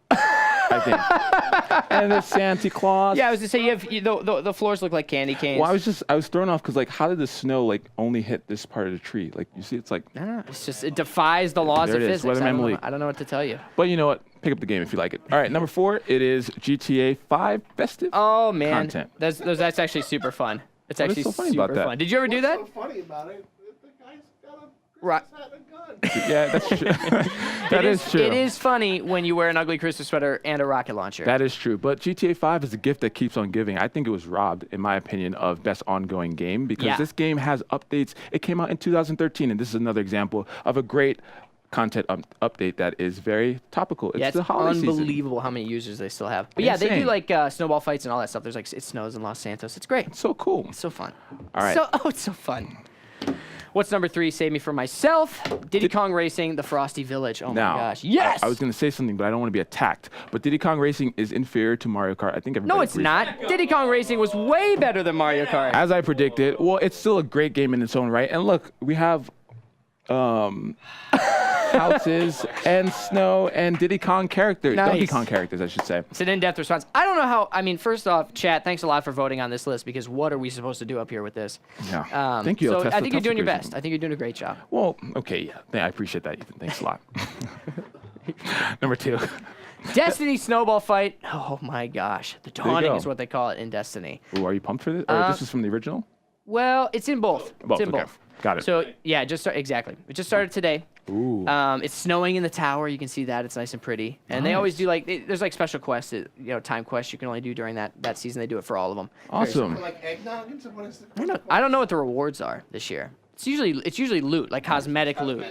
I think. And there's Santa Claus. Yeah, I was to say the floors look like candy canes. Well, I was thrown off because how did the snow only hit this part of the tree? You see, it's I don't know. It's just it defies the laws There of it is. physics. Weatherman Malik. I don't know what to tell you. But you know what? Pick up the game if you like it. All right, number 4, it is GTA 5 Festive. Oh man, Content. that's actually super fun. It's What is actually so funny super about that? fun. Did you ever do that? What's so funny about it? The guy's got a Right. Christmas hat and a gun. Yeah, that's true. That is true. It is funny when you wear an ugly Christmas sweater and a rocket launcher. That is true. But GTA 5 is a gift that keeps on giving. I think it was robbed, in my opinion, of best ongoing game because Yeah. this game has updates. It came out in 2013, and this is another example of a great content update that is very topical. It's Yeah, the it's holiday season. unbelievable how many users they still have. But yeah, they do Insane. snowball fights and all that stuff. There's it snows in Los Santos. It's great. So cool. It's so fun. All right. It's so fun. What's number 3? Save me from myself. Diddy Kong Racing, The Frosty Village. Oh Now, my gosh. Yes. I was going to say something, but I don't want to be attacked. But Diddy Kong Racing is inferior to Mario Kart. I think everybody No, it's agrees. not. Diddy Kong Racing was way better than Mario Kart. As I predicted, well, it's still a great game in its own right. And look, we have houses and snow and Diddy Kong characters. Nice. Donkey Kong characters, I should say. It's an in-depth response. I don't know how. I mean, first off, chat. Thanks a lot for voting on this list because what are we supposed to do up here with this? Yeah. Thank you. So LTesta. I think you're doing your Tough best. I think you're doing a great job. Well, okay. Yeah, I appreciate that, Ethan. Thanks a lot. Number 2. Destiny snowball fight. Oh my gosh, the dawning go. is what they call it in Destiny. Ooh, are you pumped for this? Or this is from the original? Well, it's in both. Both, It's in okay. both. Got it. So yeah, exactly. It just started today. Ooh. It's snowing in the tower. You can see that. It's nice and pretty. And they always do there's like special quests, time quests you can only do during that season. They do it for all of them. Awesome. Like eggnog and what is the I don't know what the rewards are this year. It's usually loot, like cosmetic loot.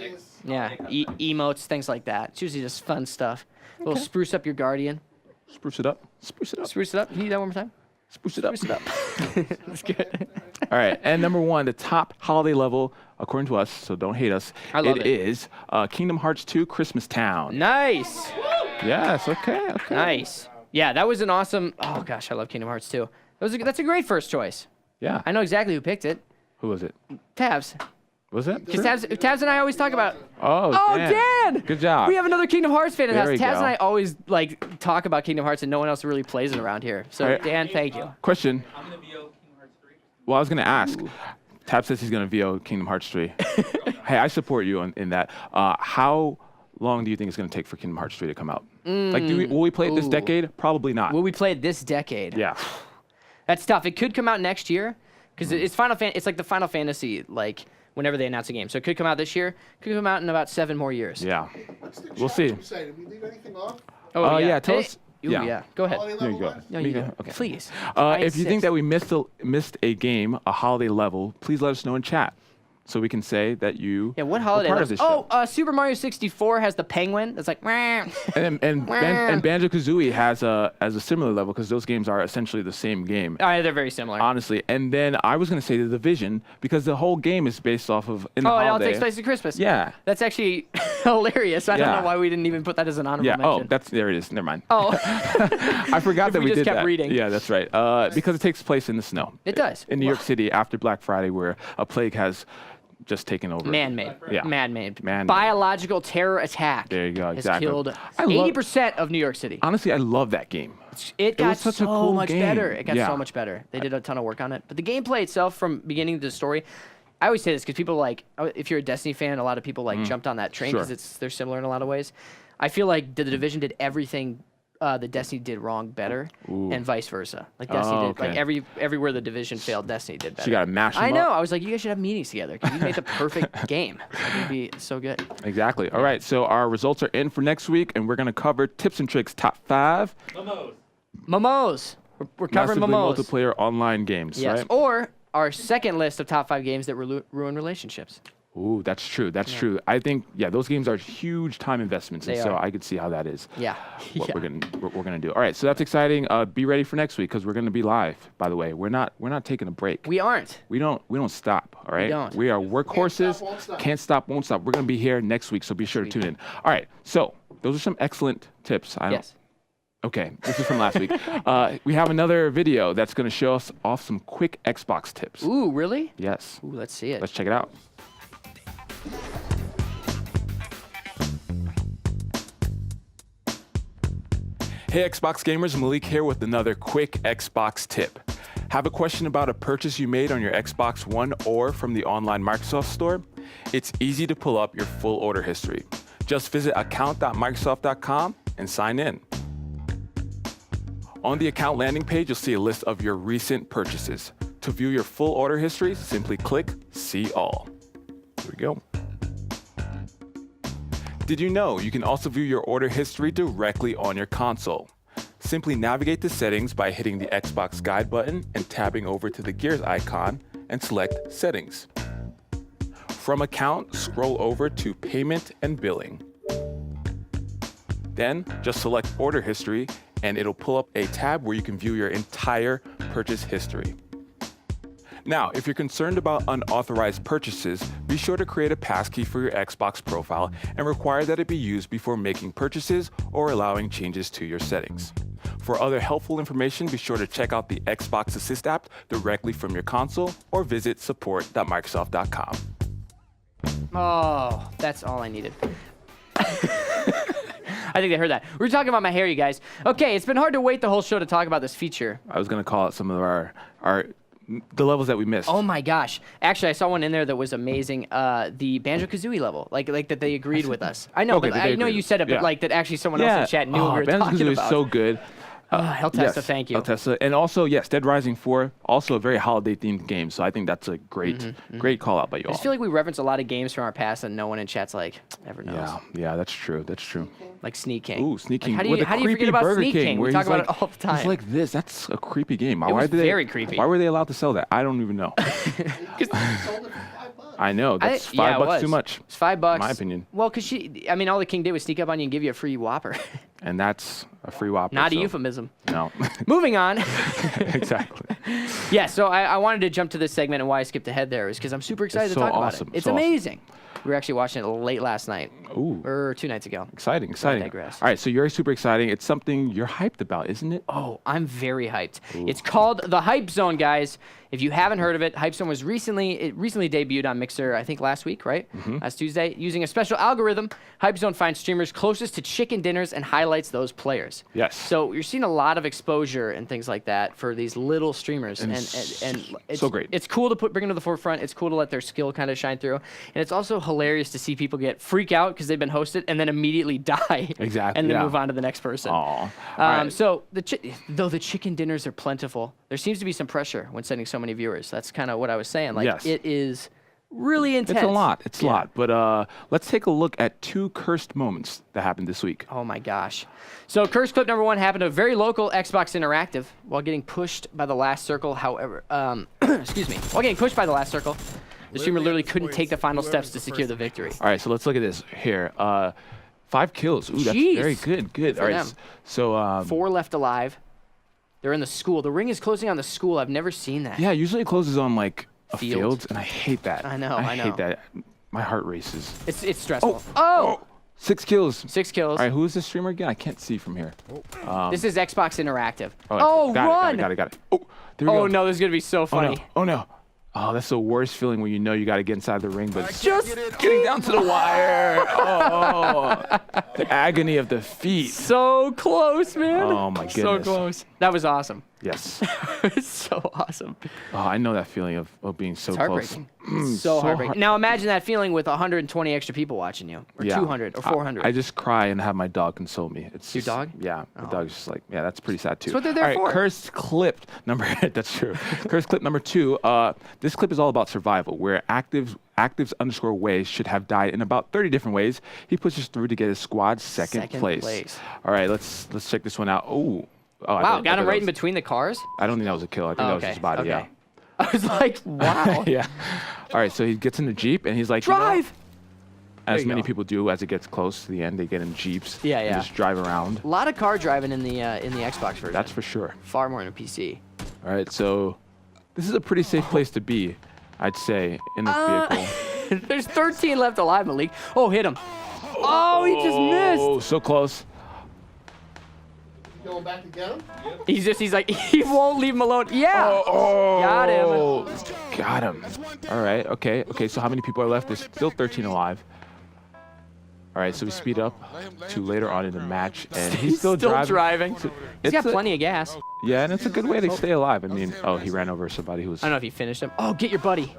Yeah, emotes, things like that. It's usually just fun stuff. A little spruce up your guardian. Spruce it up. Spruce it up. Spruce it up. Can you do that one more time? Spruce it up. Spruce it up. That's good. All right, and number 1, the top holiday level, according to us, so don't hate us. I love it. It is Kingdom Hearts 2 Christmas Town. Nice. Yes, okay. Nice. Yeah, that was an awesome. Oh gosh, I love Kingdom Hearts 2. That's a great first choice. Yeah. I know exactly who picked it. Who was it? Tabs. Was it? Because Tabs and I always talk about. Oh, Dan. Good job. We have another Kingdom Hearts fan in the There house. we Tabs go. and I always talk about Kingdom Hearts, and no one else really plays it around here. So All right. Dan, thank you. Question. I'm going to VO Kingdom Hearts 3. Well, I was going to ask. Tab says he's going to VO Kingdom Hearts 3. Hey, I support you in that. How long do you think it's going to take for Kingdom Hearts 3 to come out? Like, will we play it this decade? Probably not. Will we play it this decade? Yeah. That's tough. It could come out next year because it's It's like the Final Fantasy, whenever they announce a game. So it could come out this year. Could come out in about 7 more years. Yeah. What's the We'll see. chat say? Did we leave anything off? Oh yeah, tell us. Ooh, yeah. Go ahead. Holiday There you level go. wise? No, you go. go. Okay. Please. If you think that we missed a game, a holiday level, please let us know in chat, so we can say that you. Yeah, what holiday? were part of levels? this show. Super Mario 64 has the penguin. That's like. And Banjo-Kazooie has a similar level because those games are essentially the same game. They're very similar. Honestly, and then I was gonna say The Division because the whole game is based off of in the It all holiday. takes place at Christmas. Yeah. That's actually hilarious. I don't Yeah. know why we didn't even put that as an honorable Yeah. mention. Oh, there it is. Never mind. Oh. I forgot that we we just did kept that. reading. Yeah, that's right. Because it takes place in the snow. It does. In New York City after Black Friday, where a plague has just taken over. Man-made. Yeah. Man-made. Man-made. Biological terror attack. There you go, has exactly. killed I love- 80% of New York City. Honestly, I love that game. It got was such a so cool much game. better. It got Yeah. so much better. They did a ton of work on it. But the gameplay itself, from beginning to the story, I always say this because people if you're a Destiny fan, a lot of people jumped on that train Sure. because they're similar in a lot of ways. I feel like the Division did everything that Destiny did wrong better, and vice versa. Like Destiny did, okay. everywhere the Division failed, Destiny did better. So you gotta mash them I know. up. I was like, you guys should have meetings together because you made the perfect game. Like, it'd be so good. Exactly. All right, so our results are in for next week, and we're gonna cover tips and tricks top 5 Momos. We're covering massively Momos. multiplayer online games, Yes. right? Or our second list of top 5 games that ruin relationships. Ooh, that's true. That's true. I think those games are huge time investments, and They so are. I could see how that is. Yeah. What we're gonna do. All right, so that's exciting. Be ready for next week because we're gonna be live. By the way, we're not taking a break. We aren't. We don't stop. All right. don't. We are workhorses. won't stop. Can't stop, won't stop. We're gonna be here next week, so be sure to tune in. All right. So those are some excellent tips. Yes. Okay, this is from last week. We have another video that's gonna show us off some quick Xbox tips. Ooh, really? Yes. Ooh, let's see it. Let's check it out. Hey Xbox gamers, Malik here with another quick Xbox tip. Have a question about a purchase you made on your Xbox One or from the online Microsoft Store? It's easy to pull up your full order history. Just visit account.microsoft.com and sign in. On the account landing page, you'll see a list of your recent purchases. To view your full order history, simply click See All. Here we go. Did you know you can also view your order history directly on your console? Simply navigate to settings by hitting the Xbox guide button and tabbing over to the gears icon and select Settings. From Account, scroll over to Payment and Billing. Then just select Order History and it'll pull up a tab where you can view your entire purchase history. Now, if you're concerned about unauthorized purchases, be sure to create a passkey for your Xbox profile and require that it be used before making purchases or allowing changes to your settings. For other helpful information, be sure to check out the Xbox Assist app directly from your console or visit support.microsoft.com. Oh, that's all I needed. I think they heard that. We were talking about my hair, you guys. Okay, it's been hard to wait the whole show to talk about this feature. I was gonna call out some of the levels that we missed. Oh my gosh! Actually, I saw one in there that was amazing. The Banjo-Kazooie level, like that they agreed with us. I know, Okay, but that they I know agreed. you said it, but Yeah. like that actually someone else in chat knew what we were talking Banjo-Kazooie about. is so good. LTesta, Yes, thank you. LTesta. And also, yes, Dead Rising 4, also a very holiday-themed game. So I think that's a great call out by you I all. just feel like we reference a lot of games from our past, and no one in chat's like ever knows. Yeah, that's true. That's true. Like Sneak King. Ooh, Sneak King. Like, with how a do you forget creepy about Burger Sneak King? where We talk he's about like, it all the time. He's like this. That's a creepy game. It was very creepy. Why were they allowed to sell that? I don't even know. Sold it for $5. I know. That's yeah, $5 it was. too much. It's $5. In my opinion. Well, because all the King did was sneak up on you and give you a free Whopper. And that's a free Whopper. Not a so- euphemism. No. Moving on. Exactly. Yeah, so I wanted to jump to this segment, and why I skipped ahead there is because I'm super excited It's to so talk awesome. about it. It's So awesome. amazing. We were actually watching it late last night, Ooh. or 2 nights ago. Exciting. I digress. All right, so you're super exciting. It's something you're hyped about, isn't it? Oh, I'm very hyped. It's called the Hype Zone, guys. If you haven't heard of it, Hype Zone was recently debuted on Mixer, I think last week, right? Last Tuesday. Using a special algorithm, Hype Zone finds streamers closest to chicken dinners and highlights those players. Yes. So you're seeing a lot of exposure and things like that for these little streamers, and it's so great. It's cool to bring them to the forefront. It's cool to let their skill kind of shine through, and it's also hilarious to see people freak out because they've been hosted and then immediately die. Exactly, And then yeah. move on to the next person. Aw. Alright. So though the chicken dinners are plentiful, there seems to be some pressure when sending so many viewers. That's kind of what I was saying. Like Yes. it is really intense. It's a lot. It's a lot. But let's take a look at 2 cursed moments that happened this week. Oh my gosh. So curse clip number 1 happened to a very local Xbox Interactive while getting pushed by the last circle. However, excuse me, while getting pushed by the last circle, the streamer literally couldn't take the final steps to secure the victory. All right, so let's look at this here. 5 kills. Ooh, that's Jeez. very good. Good. for All right. them. So 4 left alive. They're in the school. The ring is closing on the school. I've never seen that. yeah, usually it closes on like a Field. field, and I hate that. I know, I I know. hate that. My heart races. It's stressful. Oh! 6 kills. 6 kills. All right, who is this streamer again? I can't see from here. This is Xbox Interactive. got Run! Got it. Oh, there we go. Oh no, this is gonna be so Oh funny. no. Oh no. Oh, that's the worst feeling when you know you got to get inside the ring, but it's Just getting down to the wire. Oh, the agony of defeat. so close, man. Oh, my So goodness. close. That was awesome. Yes. It's so awesome. Oh, I know that feeling of being so It's close. heartbreaking. Mm, So heartbreaking. Now imagine that feeling with 120 extra people watching you, or Yeah. 200, or 400. I just cry and have my dog console me. It's Your just- dog? Yeah, the dog's just like, yeah, that's pretty sad too. That's what they're there All right, for. Cursed clip number. That's true. Cursed clip number 2. This clip is all about survival, where actives _ways should have died in about 30 different ways. He pushes through to get his squad second place. All right, let's check this one out. Oh. Wow, got him right in between the cars? I don't think that was a kill. I think that was his body. Okay. Yeah. I was like, wow. Yeah. All right, so he gets in the Jeep and he's like, Drive! as you many go. people do as it gets close to the end, they get in Jeeps. Yeah, and yeah. just drive around. A lot of car driving in the Xbox version. That's for sure. far more in a PC. All right, so this is a pretty safe place to be, I'd say, in a vehicle. There's 13 left alive, Malik. Oh, hit him. Oh, he just missed. Oh, so close. You going back to get him? He's like, he won't leave him alone. Yeah. Oh, Got him. Got him. All right, okay. So how many people are left? There's still 13 alive. All right, so we speed up to later on in the match, and he's still driving. He's It's got a- plenty of gas. Yeah, and it's a good way to stay alive. I mean, oh, he ran over somebody who was. I don't know if he finished him. Oh, get your buddy.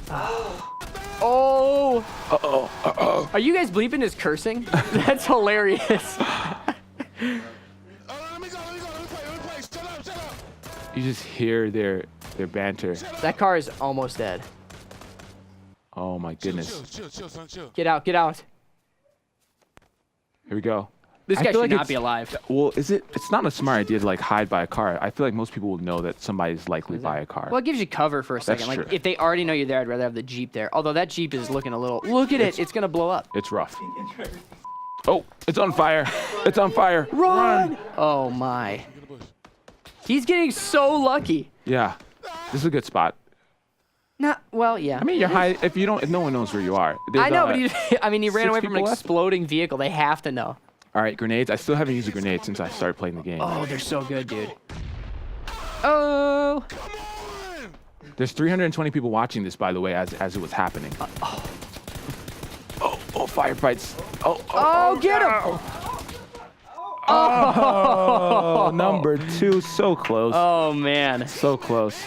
Oh. Uh-oh. Are you guys bleeping his cursing? That's hilarious. You just hear their banter. That car is almost dead. Oh my goodness. Get out, get out. Here we go. This I guy feel should like not be alive. Well, it's not a smart idea to like hide by a car. I feel like most people will know that somebody's likely by a car. Well, it gives you cover for a second. Like, true. if they already know you're there, I'd rather have the Jeep there. Although that Jeep is looking a little... Look at it. It's going to blow up. It's rough. Oh, it's on fire. It's on fire. Run! Oh, my. He's getting so lucky. Yeah. This is a good spot. Well, yeah. I mean, you're high if no one knows where you are. I know, There's, but he ran 6 away from an people left? exploding vehicle. They have to know. All right, grenades. I still haven't used a grenade since I started playing the game. Oh, they're so good, dude. Oh. There's 320 people watching this, by the way, as it was happening. Oh, firefights. Oh, get him! Oh, number 2, so close. Oh, man. So close.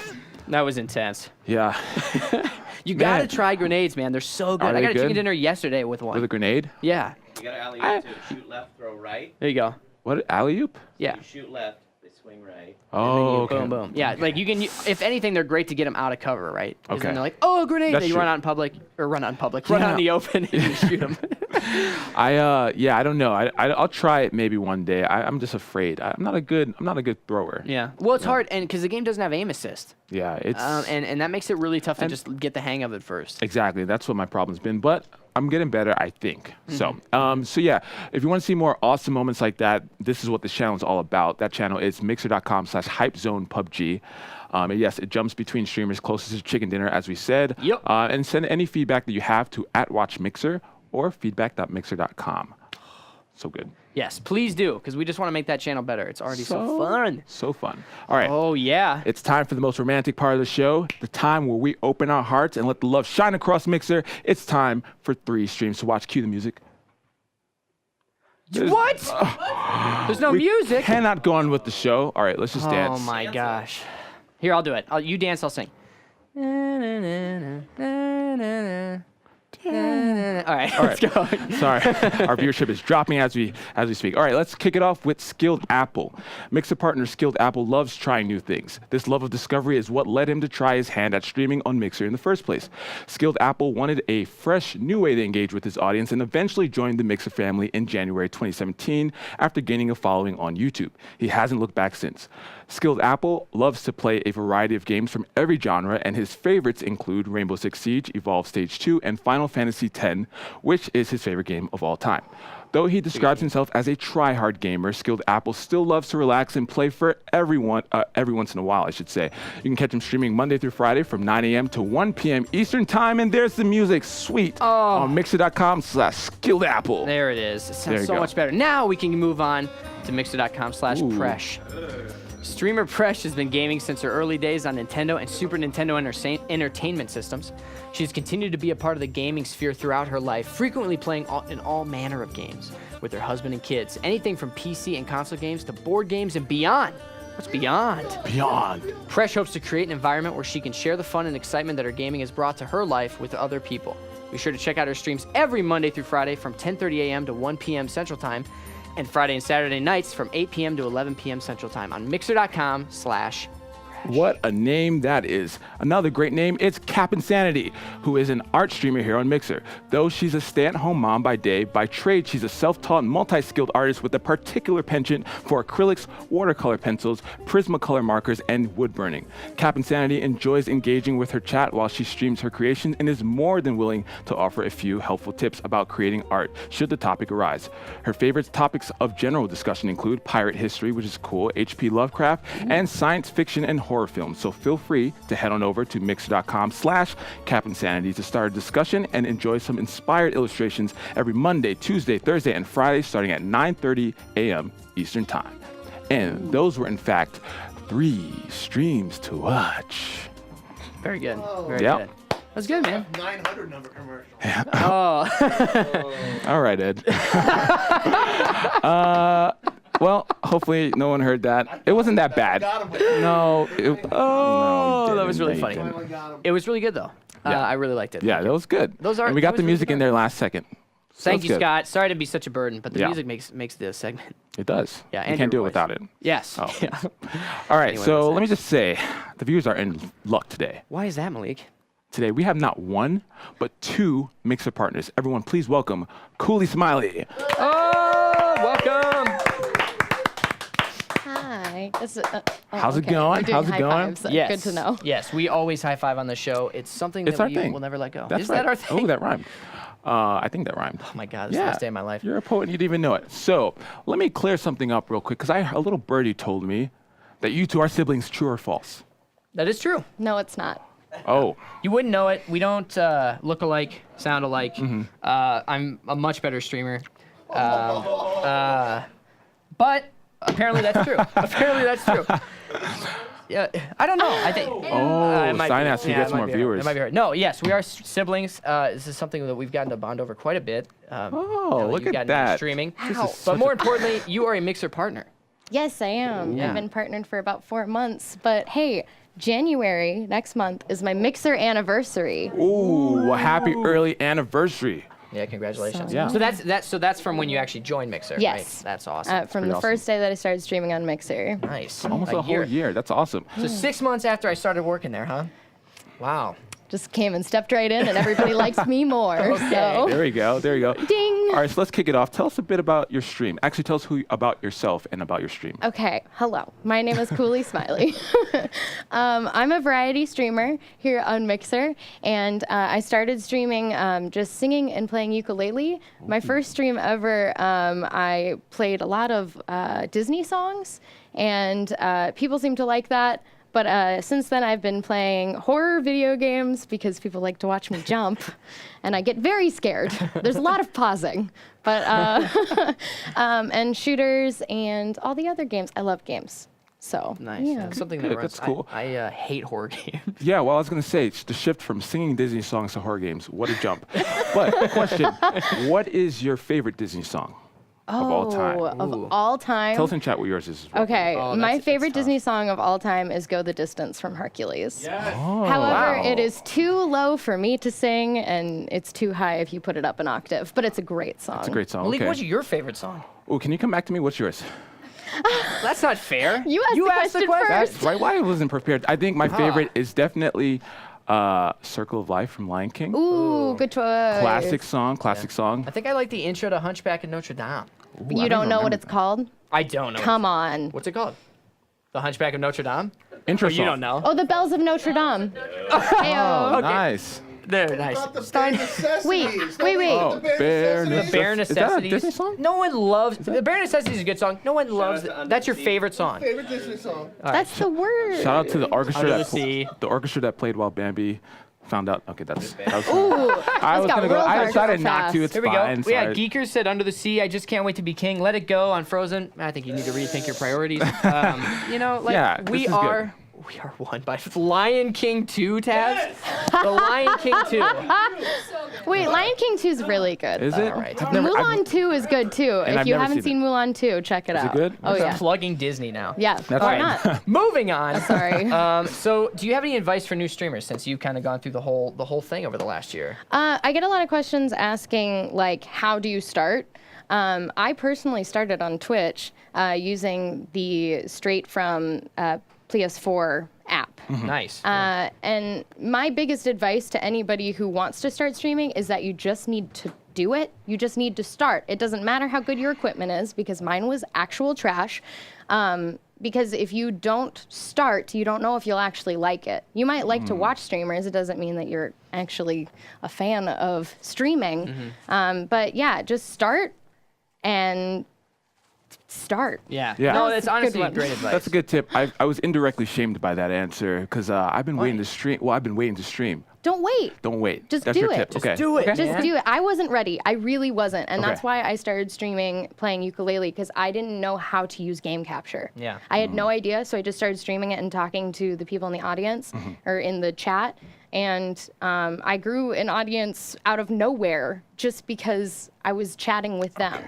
That was intense. Yeah. You got to Man. try grenades, man. They're so good. Are I they got a chicken good? dinner yesterday with one. With a grenade? Yeah. You got to alley-oop too. Shoot left, throw right. There you go. What, alley-oop? Yeah. You shoot left, they swing right. Oh, okay. Boom, boom. Yeah, like you can, if anything, they're great to get them out of cover, right? 'Cause Okay. then they're like, oh, a grenade. That's Then you true. run out in public, run out in the open and you shoot them. I don't know. I'll try it maybe one day. I'm just afraid. I'm not a good thrower. Yeah. Well, it's hard, and because the game doesn't have aim assist, Yeah, it's and that makes it really tough to just get the hang of it first. exactly. That's what my problem's been, but I'm getting better, I think. Mm-hmm. So yeah, if you want to see more awesome moments like that, this is what this channel is all about. That channel is mixer.com/hypezonepubg. And yes, it jumps between streamers closest to chicken dinner, as we said. Yep. And send any feedback that you have to @watchmixer or feedback.mixer.com. So good. Yes, please do, because we just want to make that channel better. It's already so fun. So fun. All right. Oh yeah. It's time for the most romantic part of the show, the time where we open our hearts and let the love shine across Mixer. It's time for 3 streams to watch. Cue the music. What? There's no We music. cannot go on with the show. All right, let's just dance. Oh my gosh. Here, I'll do it. You dance, I'll sing. All right, let's go. Sorry, our viewership is dropping as we speak. All right, let's kick it off with Skilled Apple. Mixer partner Skilled Apple loves trying new things. This love of discovery is what led him to try his hand at streaming on Mixer in the first place. Skilled Apple wanted a fresh, new way to engage with his audience and eventually joined the Mixer family in January 2017 after gaining a following on YouTube. He hasn't looked back since. Skilled Apple loves to play a variety of games from every genre, and his favorites include Rainbow Six Siege, Evolve Stage 2, and Final Fantasy X, which is his favorite game of all time. Though he describes himself as a try-hard gamer, Skilled Apple still loves to relax and play for everyone, every once in a while, I should say. You can catch him streaming Monday through Friday from 9 a.m. to 1 p.m. Eastern Time, and there's the music, sweet, on mixer.com/skilledapple. There it is. It sounds There you so go. much better. Now we can move on to mixer.com/Presh. Streamer Presh has been gaming since her early days on Nintendo and Super Nintendo entertainment systems. She's continued to be a part of the gaming sphere throughout her life, frequently playing in all manner of games with her husband and kids. Anything from PC and console games to board games and beyond. What's beyond? Beyond. Presh hopes to create an environment where she can share the fun and excitement that her gaming has brought to her life with other people. Be sure to check out her streams every Monday through Friday from 10:30 a.m. to 1 p.m. Central Time, and Friday and Saturday nights from 8 p.m. to 11 p.m. Central Time on mixer.com/Presh. What a name that is. Another great name, it's Cap Insanity, who is an art streamer here on Mixer. Though she's a stay-at-home mom by day, by trade she's a self-taught, multi-skilled artist with a particular penchant for acrylics, watercolor pencils, Prismacolor markers, and wood burning. Cap Insanity enjoys engaging with her chat while she streams her creations and is more than willing to offer a few helpful tips about creating art, should the topic arise. Her favorite topics of general discussion include pirate history, which is cool, H.P. Lovecraft, and science fiction and horror films. So feel free to head on over to mixer.com/capinsanity to start a discussion and enjoy some inspired illustrations every Monday, Tuesday, Thursday, and Friday starting at 9:30 a.m. Eastern Time. And those were in fact 3 streams to watch. Very good. Very Yep. good. That's good, man. 900 number commercial. Oh. All right, Ed. Well, hopefully no one heard that. It wasn't that bad. Got him. No. Oh, that was really No, you funny. didn't. Finally got him. It was really good, though. Yeah. I really liked it. Yeah, that was good. Those are- and we that got was the really music in good. there last second. So Thank that's you, good. Scott. Sorry to be such a burden, but the Yeah. music makes the segment. It does. Yeah, you and can't do your it without voice. it. Yes. Oh. Yeah. All right, Anyway, so what's let me next? just say, the viewers are in luck today. Why is that, Malik? Today we have not 1, but 2 Mixer partners. Everyone, please welcome KoolySmiley. Oh, welcome. Hi. How's it okay. going? We're doing How's it high going? fives. Yes. Good to know. Yes, we always high five on the show. It's something It's that our we thing. will never let go. That's Is right. that our thing? Oh, that rhymed. I think that rhymed. Oh my God, this is the best day of my life. You're a poet and you didn't even know it. So let me clear something up real quick, because a little birdie told me that you two are siblings. True or false? That is true. No, it's not. Oh, You wouldn't know it. We don't look alike, sound alike. Mm-hmm. I'm a much better streamer. But apparently that's true. Apparently that's true. Yeah, I don't know. I think. Oh, sign out so he gets it might more be her. viewers. It might be her. No, yes, we are siblings. This is something that we've gotten to bond over quite a bit. Now that look you've at gotten into that. Streaming. Ow. But more importantly, you are a Mixer partner. Yes, I am. Yeah. I've been partnered for about 4 months. But hey, January next month is my Mixer anniversary. Ooh, a happy early anniversary. Yeah, congratulations. Yeah. So that's from when you actually joined Mixer. Yes. Right? That's awesome. From pretty the awesome. first day that I started streaming on Mixer. Nice. Almost a whole year. That's awesome. So 6 months after I started working there, huh? Wow. Just came and stepped right in, and everybody likes me more. So. There we go. There you go. Ding. All right, so let's kick it off. Tell us a bit about your stream. Actually, tell us about yourself and about your stream. Okay, hello. My name is KoolySmiley. I'm a variety streamer here on Mixer, and I started streaming just singing and playing ukulele. My first stream ever, I played a lot of Disney songs, and people seem to like that. But since then, I've been playing horror video games because people like to watch me jump, and I get very scared. There's a lot of pausing, but and shooters and all the other games. I love games, so Nice. yeah. That's something Good, that runs. that's cool. I hate horror games. Yeah, well, I was going to say, the shift from singing Disney songs to horror games, what a jump. But question, what is your favorite Disney song of all time? Of all time. Tell us in chat what yours is. as well. Okay, Oh, my that's favorite tough. Disney song of all time is "Go the Distance" from Hercules. Oh, However, wow. it is too low for me to sing, and it's too high if you put it up an octave. But it's a great song. It's a great song. Malik, Okay. what's your favorite song? Oh, can you come back to me? What's yours? That's not fair. You asked the question first. That's right. Why I wasn't prepared. I think my favorite is definitely "Circle of Life" from Lion King. Ooh, good choice. Classic song. I think I like the intro to Hunchback of Notre Dame. Ooh, You I don't know what remember it's called? I don't know. Come on. What's it called? The Hunchback of Notre Dame? that. Intro Oh, you song. don't know. Oh, the bells of Notre Dame. Heyo. Nice. They're nice. Not the bare necessities. Wait, Nobody wait. liked the Bare necessities. The Bare Is that a Necessities. Disney song? No one loves. The Bare Necessities is a good song. No one loves out to it. Under That's the your Sea. favorite song. Favorite Disney song. All right. That's the word. Shout out to the orchestra Under the that Sea. the orchestra that played while Bambi found out. Okay, that was. Ooh, I was got gonna go. real I dark decided real not to. fast. It's Here we fine. go. Yeah, sorry. Geekers said Under the Sea. I just can't wait to be king. Let it go on Frozen. I think you need to rethink your priorities. You know, like Yeah, this we is are. We are won by Lion King 2, Taz. The Lion King 2. Wait, Lion King 2 is really good. Is though. it? right. I've never- Mulan I've- 2 is good too. And If I've you never haven't seen seen Mulan 2, check it out. it good? Oh yeah. Plugging Disney now. Yeah. That's Why fine. not? Moving on. Sorry. So, do you have any advice for new streamers since you've kind of gone through the whole thing over the last year? I get a lot of questions asking, like, how do you start? I personally started on Twitch using the straight from PS4 app. Nice. And my biggest advice to anybody who wants to start streaming is that you just need to do it. You just need to start. It doesn't matter how good your equipment is, because mine was actual trash. Because if you don't start, you don't know if you'll actually like it. You might like to watch streamers. It doesn't mean that you're actually a fan of streaming. But yeah, just start and start. Yeah. Yeah. No, That's that's a good honestly one. great advice. That's a good tip. I was indirectly shamed by that answer because I've been waiting to stream. Well, I've been waiting to stream. Don't wait. Don't wait. Just That's do your it. tip. Just Okay. do it. Okay. Just man. do it. I wasn't ready. I really wasn't. And that's Okay. why I started streaming playing ukulele, because I didn't know how to use game capture. Yeah. I had no idea, so I just started streaming it and talking to the people in the audience or in the chat. And I grew an audience out of nowhere just because I was chatting with them.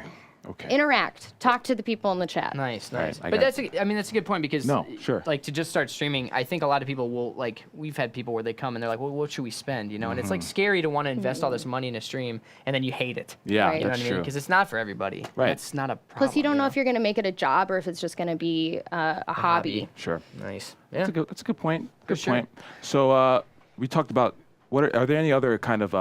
Okay. Interact. Talk to the people in the chat. Nice. Right, I But got that's a good point because No, sure. like to just start streaming, I think a lot of people will like we've had people where they come and they're like, well, what should we spend? You know, and it's like scary to want to invest all this money in a stream and then you hate it. Yeah, Right. You know that's what I mean? true. Because it's not for everybody. Right. That's not a problem. Plus, you don't know if you're going to make it a job or if it's just going to be a hobby. Sure. Nice. Yeah. That's a good point. Good sure. point. So we talked about are there any other kind of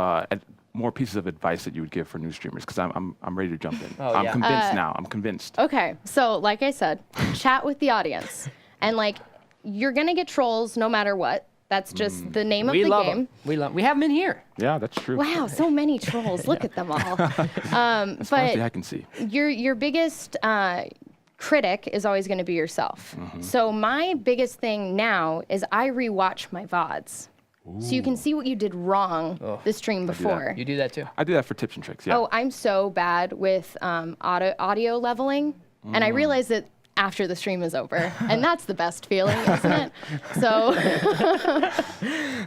more pieces of advice that you would give for new streamers? Because I'm ready to jump in. Oh, I'm yeah. convinced now. I'm convinced. Okay, so like I said, chat with the audience. And like, you're going to get trolls no matter what. That's just the name We of the love game. them. We have them in here. Yeah, that's true. Wow, so many trolls. Look at them all. As far as I But can see. your biggest critic is always going to be yourself. So my biggest thing now is I rewatch my VODs. So you can see what you did wrong the stream before. You do that too. I do that for tips and tricks. Yeah. Oh, I'm so bad with audio leveling. And I realized that after the stream is over. And that's the best feeling, isn't it? So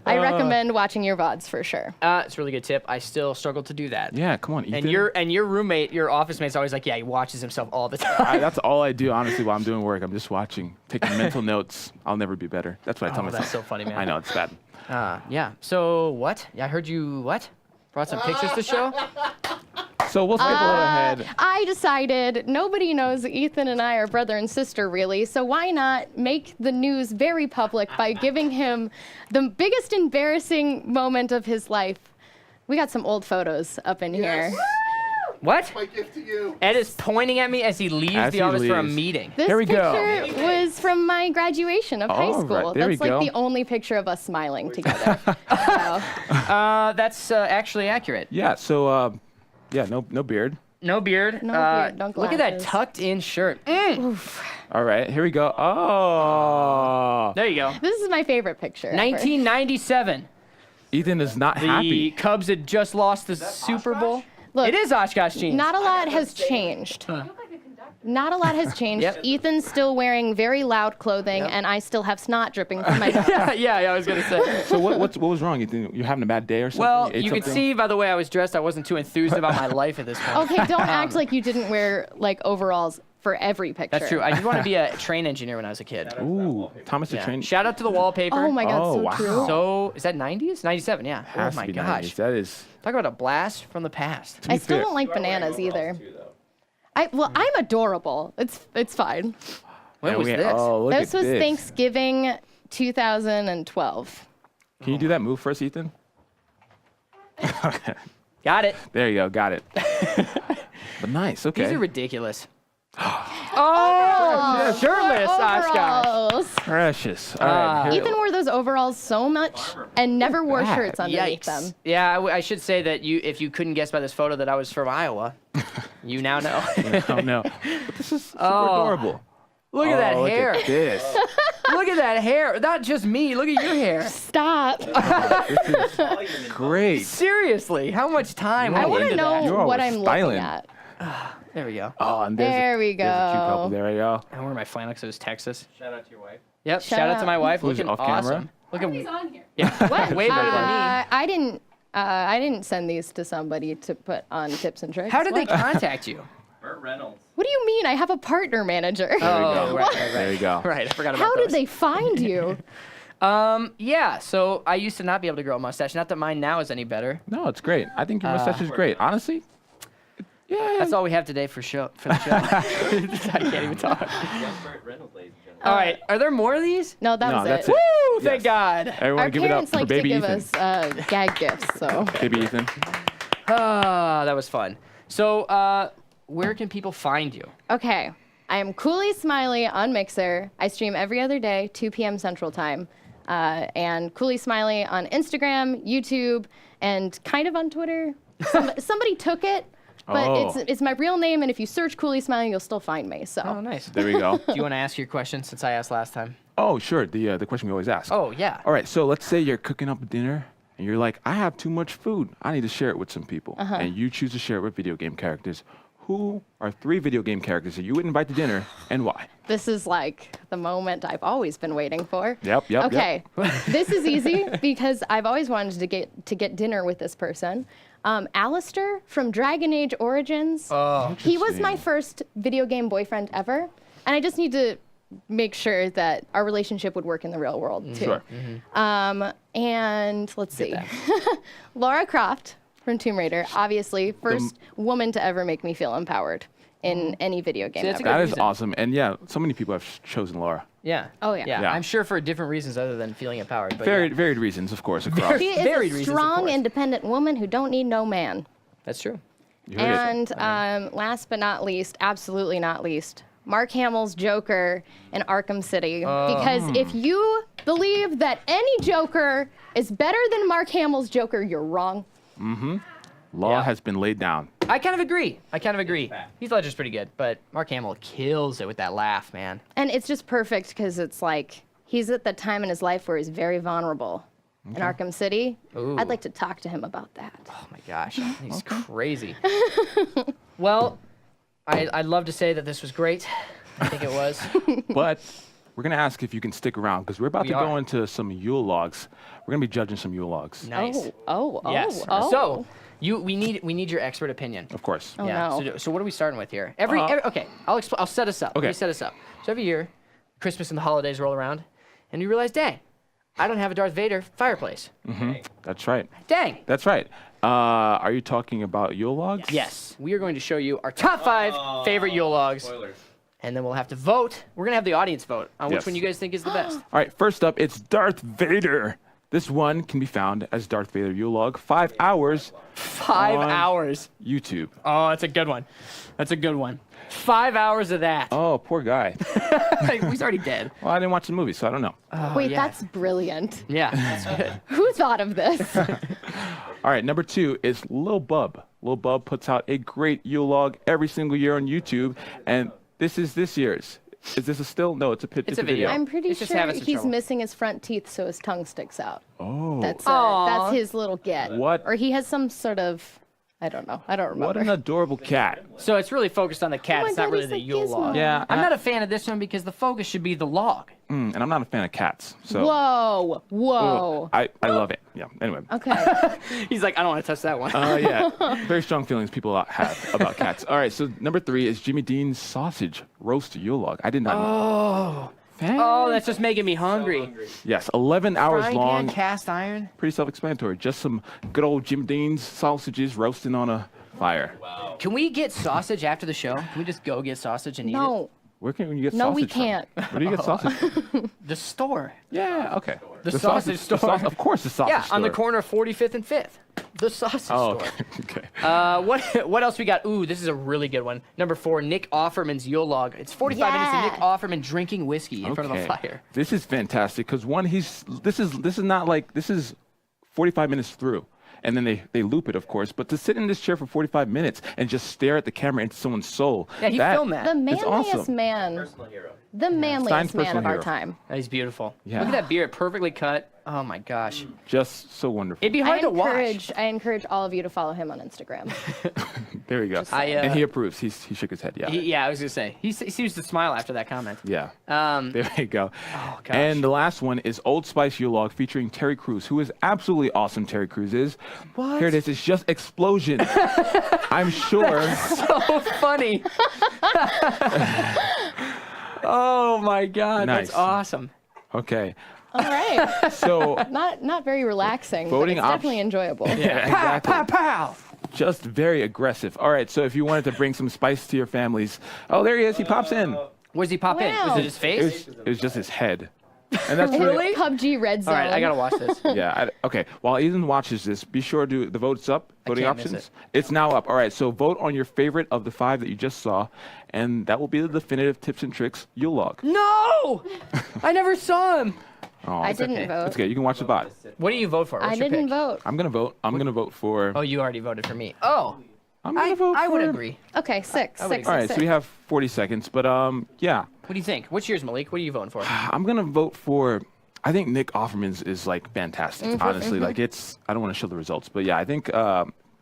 I recommend watching your VODs for sure. It's a really good tip. I still struggle to do that. Yeah, come on, Ethan. And your roommate, your office mate's always like, yeah, he watches himself all the time. That's all I do, honestly, while I'm doing work. I'm just watching, taking mental notes. I'll never be better. That's what I tell myself. That's so funny, man. I know, it's bad. Yeah. So what? Yeah, I heard you brought some pictures to show. So we'll skip a little ahead. I decided nobody knows Ethan and I are brother and sister, really, so why not make the news very public by giving him the biggest embarrassing moment of his life. We got some old photos up in here. What? My gift to you. Ed is pointing at me as he leaves the office for a meeting. This Here we go. picture was from my graduation of high school. Right, there That's we like go. the only picture of us smiling together. So, That's actually accurate. Yeah, so, no beard. No beard. No beard, no Look at that glasses. tucked-in shirt. All right, here we go. Oh. There you go. this is my favorite picture. ever. 1997. Ethan is not The happy. Cubs had just lost the Super Bowl. Look, It is Oshkosh jeans. Not a lot has changed. Not a lot has changed. Yep. Ethan's still wearing very loud clothing, and I still have snot dripping from my nose. yeah, I was gonna say. So what was wrong, Ethan? You having a bad day or something? Well, ate you could something? see by the way I was dressed, I wasn't too enthused about my life at this point. Okay, don't act like you didn't wear like overalls for every picture. That's true. I did want to be a train engineer when I was a kid. Ooh, Thomas the Yeah. Train. Shout out to the wallpaper. Oh my God, Oh, so wow. true. So, is that 90s? 97, yeah. Has Oh my to be gosh. 90s. That is. Talk about a blast from the past. I still fair. don't like bananas either. I'm adorable. It's fine. When And was we- this? Oh, look This at was this. Thanksgiving 2012. Can you do that move first, Ethan? Got it. There you go. Got it. But nice. Okay. These are ridiculous. Oh, shirtless Oshkosh. Overalls. Precious. All right. here- Ethan wore those overalls so much and never wore that? shirts underneath Yikes. them. Yeah, I should say that if you couldn't guess by this photo that I was from Iowa, you now know. Oh no. But this is super Oh. adorable. Look at that Oh, hair. Look at this. Look at that hair. Not just me. Look at your hair. Stop. Great. Seriously, how much time? I went want to into that? You're know what always I'm styling. looking at. There we go. Oh, and There we there's a cute couple. go. There we go. I wear my flannel because it was Texas. Shout out to your wife. Yep. Shout Shout out to out. my wife. Who's Looking off awesome. camera? Look at on here. yeah. What? Way better than me. I didn't send these to somebody to put on tips and tricks. How did they What? contact you? Burt Reynolds. What do you mean? I have a partner manager. There you go. Oh, right. There you go. Right. I forgot about How did those. they find you? Yeah. So I used to not be able to grow a mustache. Not that mine now is any better. No, it's great. I think your mustache is great. Honestly. Yeah. That's all we have today for the show. I can't even talk. Yes, Burt Reynolds, ladies and gentlemen. All right. Are there more of these? No, that No, was that's it. it. Woo! Thank God. Everyone Our give it up parents for like to baby give Ethan. us gag gifts, so. Baby Ethan. Ah, that was fun. So, where can people find you? Okay. I am KoolySmiley on Mixer. I stream every other day, 2 p.m. Central Time. And KoolySmiley on Instagram, YouTube, and kind of on Twitter. Somebody took it, but Oh. it's my real name, and if you search KoolySmiley, you'll still find me. So. Oh, nice. There we go. Do you want to ask your question since I asked last time? Oh, sure. The question we always ask. Oh, yeah. All right. So let's say you're cooking up dinner and you're like, I have too much food. I need to share it with some people. And you choose to share it with video game characters. Who are 3 video game characters that you would invite to dinner and why? This is like the moment I've always been waiting for. Yep. Okay, this is easy because I've always wanted to get dinner with this person. Alistair from Dragon Age Origins. Oh. He was my first video game boyfriend ever, and I just need to make sure that our relationship would work in the real world too. Sure. And let's see, Lara Croft from Tomb Raider, obviously first woman to ever make me feel empowered in any video game that's a ever. good That is reason. awesome. And yeah, so many people have chosen Laura. Yeah. Oh, yeah. Yeah. Yeah. I'm sure for different reasons other than feeling empowered. But Varied, yeah, varied reasons, of course, across. She is Varied a reasons, of strong, course. independent woman who don't need no man. that's true. You heard it. And last but not least, absolutely not least, Mark Hamill's Joker in Arkham City. Because if you believe that any Joker is better than Mark Hamill's Joker, you're wrong. Law Yeah. has been laid down. I kind of agree. Heath Ledger's pretty good, but Mark Hamill kills it with that laugh, man. And it's just perfect because it's like he's at the time in his life where he's very vulnerable. In Arkham City, Ooh. I'd like to talk to him about that. Oh my gosh, he's crazy. Well, I'd love to say that this was great. I think it was. But we're going to ask if you can stick around because we're about to go are. into some Yule logs. We're going to be judging some Yule logs. Nice. Oh. Yes. Oh. So we need your expert opinion. Of course. Oh, Yeah. no. So what are we starting with here? Okay. I'll set us up. Okay. Let me set us up. So every year, Christmas and the holidays roll around, and you realize, dang, I don't have a Darth Vader fireplace. That's right. Dang. That's right. Are you talking about Yule logs? Yes. We are going to show you our top 5 favorite Yule logs, Spoilers. and then we'll have to vote. We're gonna have the audience vote on which Yes. one you guys think is the best. All right, first up, it's Darth Vader. This one can be found as Darth Vader Yule log, 5 hours, 5 On- hours. YouTube. Oh, that's a good one. That's a good one. 5 hours of that. Oh, poor guy. He's already dead. Well, I didn't watch the movie, so I don't know. Wait, yeah. that's brilliant. Yeah, that's good. Who thought of this? All right, number 2 is Lil Bub. Lil Bub puts out a great Yule log every single year on YouTube, and this is this year's. Is this a still? No, it's a It's a video. I'm pretty It's just sure having some he's trouble. missing his front teeth, so his tongue sticks out. Oh, That's his little get. What? Or he has some sort of, I don't know. I don't remember. what an adorable cat. So it's really focused on the cat. Oh my It's not God, really he's the like Yule Gizmo. log. Yeah, I'm not a fan of this one because the focus should be the log. And I'm not a fan of cats, so Whoa. I love it. Yeah. Anyway. Okay. He's like, I don't want to touch that one. Yeah, very strong feelings people have about cats. All right, so number 3 is Jimmy Dean's sausage roast Yule log. I did not know. Oh, that's just making me hungry. Yes, 11 hours Frying long. pan, cast iron. Pretty self-explanatory. Just some good old Jimmy Dean's sausages roasting on a fire. Can we get sausage after the show? Can we just go get sausage and eat it? No. Where can you get No, sausage we can't. from? Where do you get sausage from? The store. Yeah, okay. The sausage store. Of course, the sausage Yeah, store. on the corner of 45th and 5th. The sausage Oh, store. okay. okay. What else we got? Ooh, this is a really good one. Number 4, Nick Offerman's Yule log. It's 45 minutes of Nick Yeah. Offerman drinking whiskey in front of a fire. This is fantastic because this is not like this is 45 minutes through. And then they loop it, of course. But to sit in this chair for 45 minutes and just stare at the camera into someone's soul. Yeah, he filmed that. The It's manliest awesome. man. Personal hero. The manliest Stein's man personal of our hero. time. He's beautiful. Yeah. Look at that beard, perfectly cut. Oh my gosh. Just so wonderful. It'd be hard to watch. I encourage all of you to follow him on Instagram. There we go. saying. And he approves. He shook his head. Yeah. Yeah, I was gonna say. He seems to smile after that comment. Yeah. Um, There you go. oh gosh. And the last one is Old Spice Yule log featuring Terry Crews, who is absolutely awesome. Terry Crews is. What? Here it is. It's just explosion. I'm sure. so funny. Oh my God, Nice. that's awesome. Okay. All right. So Not very relaxing, Voting but it's definitely enjoyable. yeah, Pow, exactly. pow, pow. Just very aggressive. All right. So if you wanted to bring some spice to your families, oh, there he is. He pops in. Where does he pop in? Wow. Was it his face? It was just his head. And that's Really? PUBG Red Zone. All right, I gotta watch this. Yeah. Okay. While Ethan watches this, be sure to the vote's up. Voting can't miss options. it. It's now up. All right. So vote on your favorite of the 5 that you just saw, and that will be the definitive tips and tricks Yule log. No, I never saw him. Oh, I didn't okay. vote. That's okay. You can watch the bot. What do you vote for? I What's your didn't pick? vote. I'm gonna vote. I'm gonna vote for. Oh, you already voted for me. Oh, I'm gonna vote I would for- agree. Okay, six. I would Six. All right. six, So we have 40 seconds, but yeah, What do you think? What's yours, Malik? What are you voting for? I'm gonna vote for. I think Nick Offerman's is like fantastic. Honestly, like it's. I don't want to show the results, but yeah, I think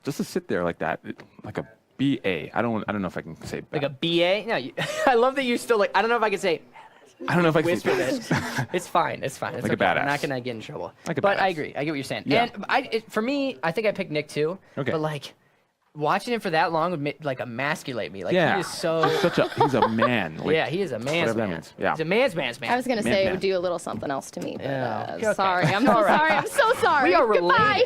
just to sit there like that, like a BA. I don't know if I can say. Like a BA? No, I love that you're still like. I don't know if I can say. I don't know if I can Whisper say. this. It's fine. It's fine. It's Like a okay. I'm badass. not gonna get in trouble. Like a but I badass. agree. I get what you're saying. Yeah. And for me, I think I picked Nick too. Okay. But like, watching him for that long would like emasculate me. Like Yeah. he is so. He's a man. Like, Yeah, he is a man's whatever that man. means. Yeah. He's a man's man. I was gonna Man, say it man. would do a little something else to me, but Yeah. Okay. sorry. I'm so sorry. I'm so sorry. We are Goodbye.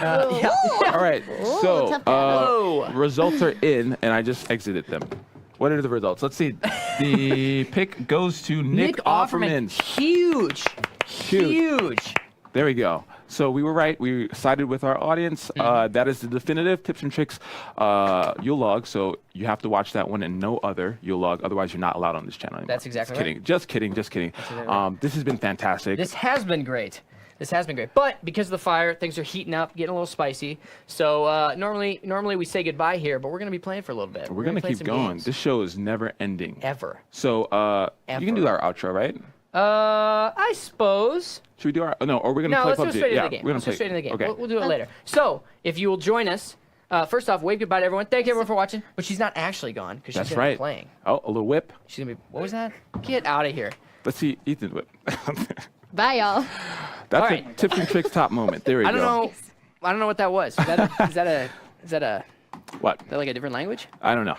All right. So tough guy. Whoa. results are in, and I just exited them. What are the results? Let's see. The pick goes to Nick Offerman. Huge. Huge. There we go. So we were right. We sided with our audience. That is the definitive tips and tricks Yule log. So you have to watch that one and no other Yule log. Otherwise, you're not allowed on this channel anymore. That's exactly Just right. kidding. Just kidding. Just kidding. This has been fantastic. This has been great. This has been great. But because of the fire, things are heating up, getting a little spicy. So normally we say goodbye here, but we're going to be playing for a little bit. We're gonna play keep some going. games. This show is never ending. Ever. So you can do our outro, right? I suppose. Should we do our? No, or we're gonna No, play let's PUBG. go straight Yeah, into the game. we're gonna Let's go play. straight into the game. Okay. We'll do it later. So if you will join us First off, wave goodbye to everyone. Thank you everyone for watching. But she's not actually gone because she's That's gonna be right. playing. Oh, a little whip. She's gonna be. What was that? Get out of here. Let's see Ethan's whip. Bye, y'all. That's All a right. tips and tricks top moment. There we go. I don't know. I don't know what that was. Is that a What? is that like a different language? I don't know.